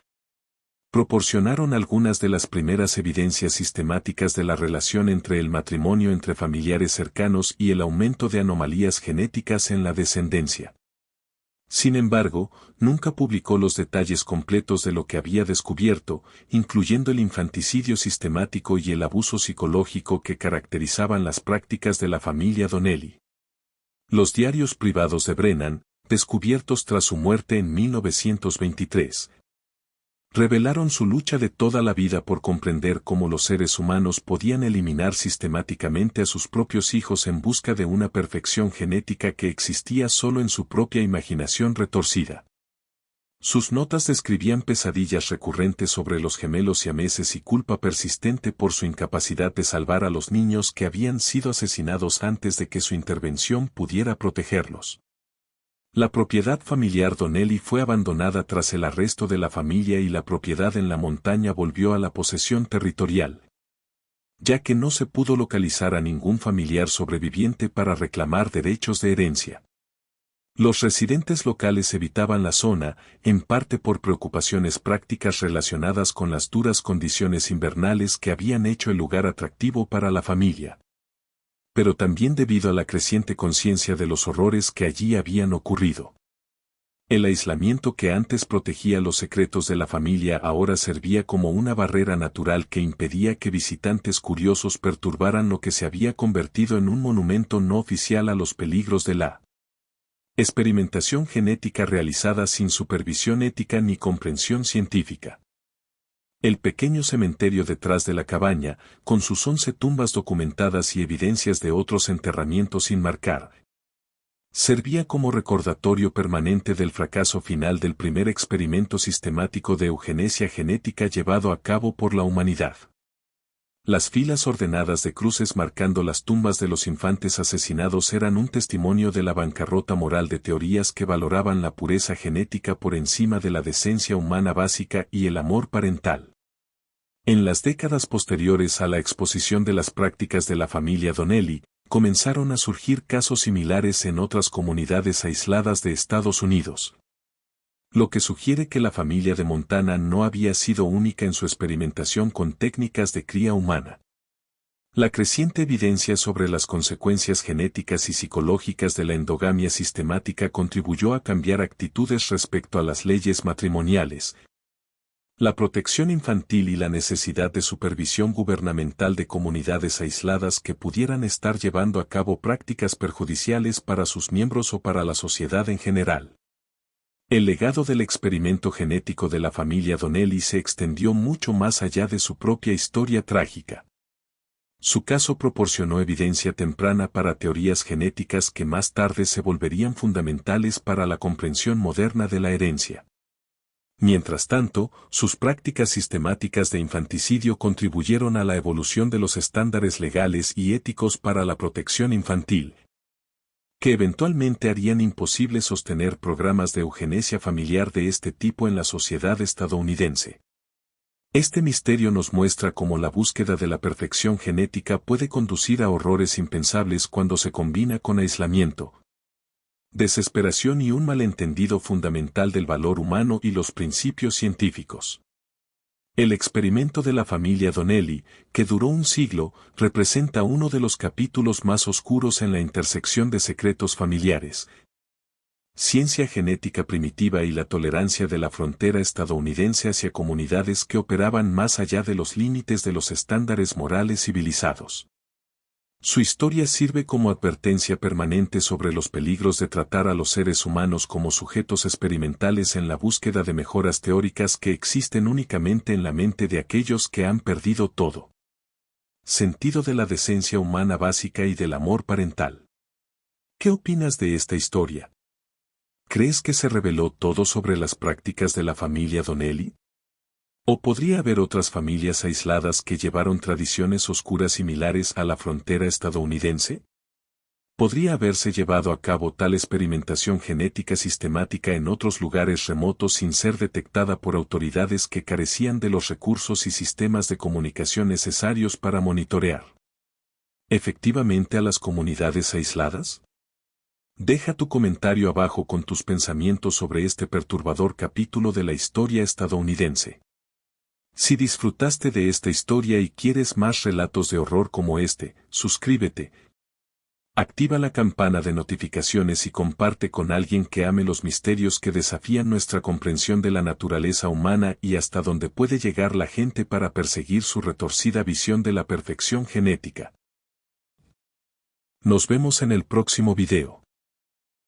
proporcionaron algunas de las primeras evidencias sistemáticas de la relación entre el matrimonio entre familiares cercanos y el aumento de anomalías genéticas en la descendencia. Sin embargo, nunca publicó los detalles completos de lo que había descubierto, incluyendo el infanticidio sistemático y el abuso psicológico que caracterizaban las prácticas de la familia Donnelly. Los diarios privados de Brennan, descubiertos tras su muerte en 1923, revelaron su lucha de toda la vida por comprender cómo los seres humanos podían eliminar sistemáticamente a sus propios hijos en busca de una perfección genética que existía solo en su propia imaginación retorcida. Sus notas describían pesadillas recurrentes sobre los gemelos siameses y culpa persistente por su incapacidad de salvar a los niños que habían sido asesinados antes de que su intervención pudiera protegerlos. La propiedad familiar Donnelly fue abandonada tras el arresto de la familia y la propiedad en la montaña volvió a la posesión territorial, ya que no se pudo localizar a ningún familiar sobreviviente para reclamar derechos de herencia. Los residentes locales evitaban la zona, en parte por preocupaciones prácticas relacionadas con las duras condiciones invernales que habían hecho el lugar atractivo para la familia, pero también debido a la creciente conciencia de los horrores que allí habían ocurrido. El aislamiento que antes protegía los secretos de la familia ahora servía como una barrera natural que impedía que visitantes curiosos perturbaran lo que se había convertido en un monumento no oficial a los peligros de la experimentación genética realizada sin supervisión ética ni comprensión científica. El pequeño cementerio detrás de la cabaña, con sus 11 tumbas documentadas y evidencias de otros enterramientos sin marcar, servía como recordatorio permanente del fracaso final del primer experimento sistemático de eugenesia genética llevado a cabo por la humanidad. Las filas ordenadas de cruces marcando las tumbas de los infantes asesinados eran un testimonio de la bancarrota moral de teorías que valoraban la pureza genética por encima de la decencia humana básica y el amor parental. En las décadas posteriores a la exposición de las prácticas de la familia Donnelly, comenzaron a surgir casos similares en otras comunidades aisladas de Estados Unidos, lo que sugiere que la familia de Montana no había sido única en su experimentación con técnicas de cría humana. La creciente evidencia sobre las consecuencias genéticas y psicológicas de la endogamia sistemática contribuyó a cambiar actitudes respecto a las leyes matrimoniales, la protección infantil y la necesidad de supervisión gubernamental de comunidades aisladas que pudieran estar llevando a cabo prácticas perjudiciales para sus miembros o para la sociedad en general. El legado del experimento genético de la familia Donnelly se extendió mucho más allá de su propia historia trágica. Su caso proporcionó evidencia temprana para teorías genéticas que más tarde se volverían fundamentales para la comprensión moderna de la herencia. Mientras tanto, sus prácticas sistemáticas de infanticidio contribuyeron a la evolución de los estándares legales y éticos para la protección infantil, que eventualmente harían imposible sostener programas de eugenesia familiar de este tipo en la sociedad estadounidense. Este misterio nos muestra cómo la búsqueda de la perfección genética puede conducir a horrores impensables cuando se combina con aislamiento, desesperación y un malentendido fundamental del valor humano y los principios científicos. El experimento de la familia Donnelly, que duró un siglo, representa uno de los capítulos más oscuros en la intersección de secretos familiares, ciencia genética primitiva y la tolerancia de la frontera estadounidense hacia comunidades que operaban más allá de los límites de los estándares morales civilizados. Su historia sirve como advertencia permanente sobre los peligros de tratar a los seres humanos como sujetos experimentales en la búsqueda de mejoras teóricas que existen únicamente en la mente de aquellos que han perdido todo sentido de la decencia humana básica y del amor parental. ¿Qué opinas de esta historia? ¿Crees que se reveló todo sobre las prácticas de la familia Donnelly? ¿O podría haber otras familias aisladas que llevaron tradiciones oscuras similares a la frontera estadounidense? ¿Podría haberse llevado a cabo tal experimentación genética sistemática en otros lugares remotos sin ser detectada por autoridades que carecían de los recursos y sistemas de comunicación necesarios para monitorear efectivamente a las comunidades aisladas? Deja tu comentario abajo con tus pensamientos sobre este perturbador capítulo de la historia estadounidense. Si disfrutaste de esta historia y quieres más relatos de horror como este, suscríbete, activa la campana de notificaciones y comparte con alguien que ame los misterios que desafían nuestra comprensión de la naturaleza humana y hasta dónde puede llegar la gente para perseguir su retorcida visión de la perfección genética. Nos vemos en el próximo video.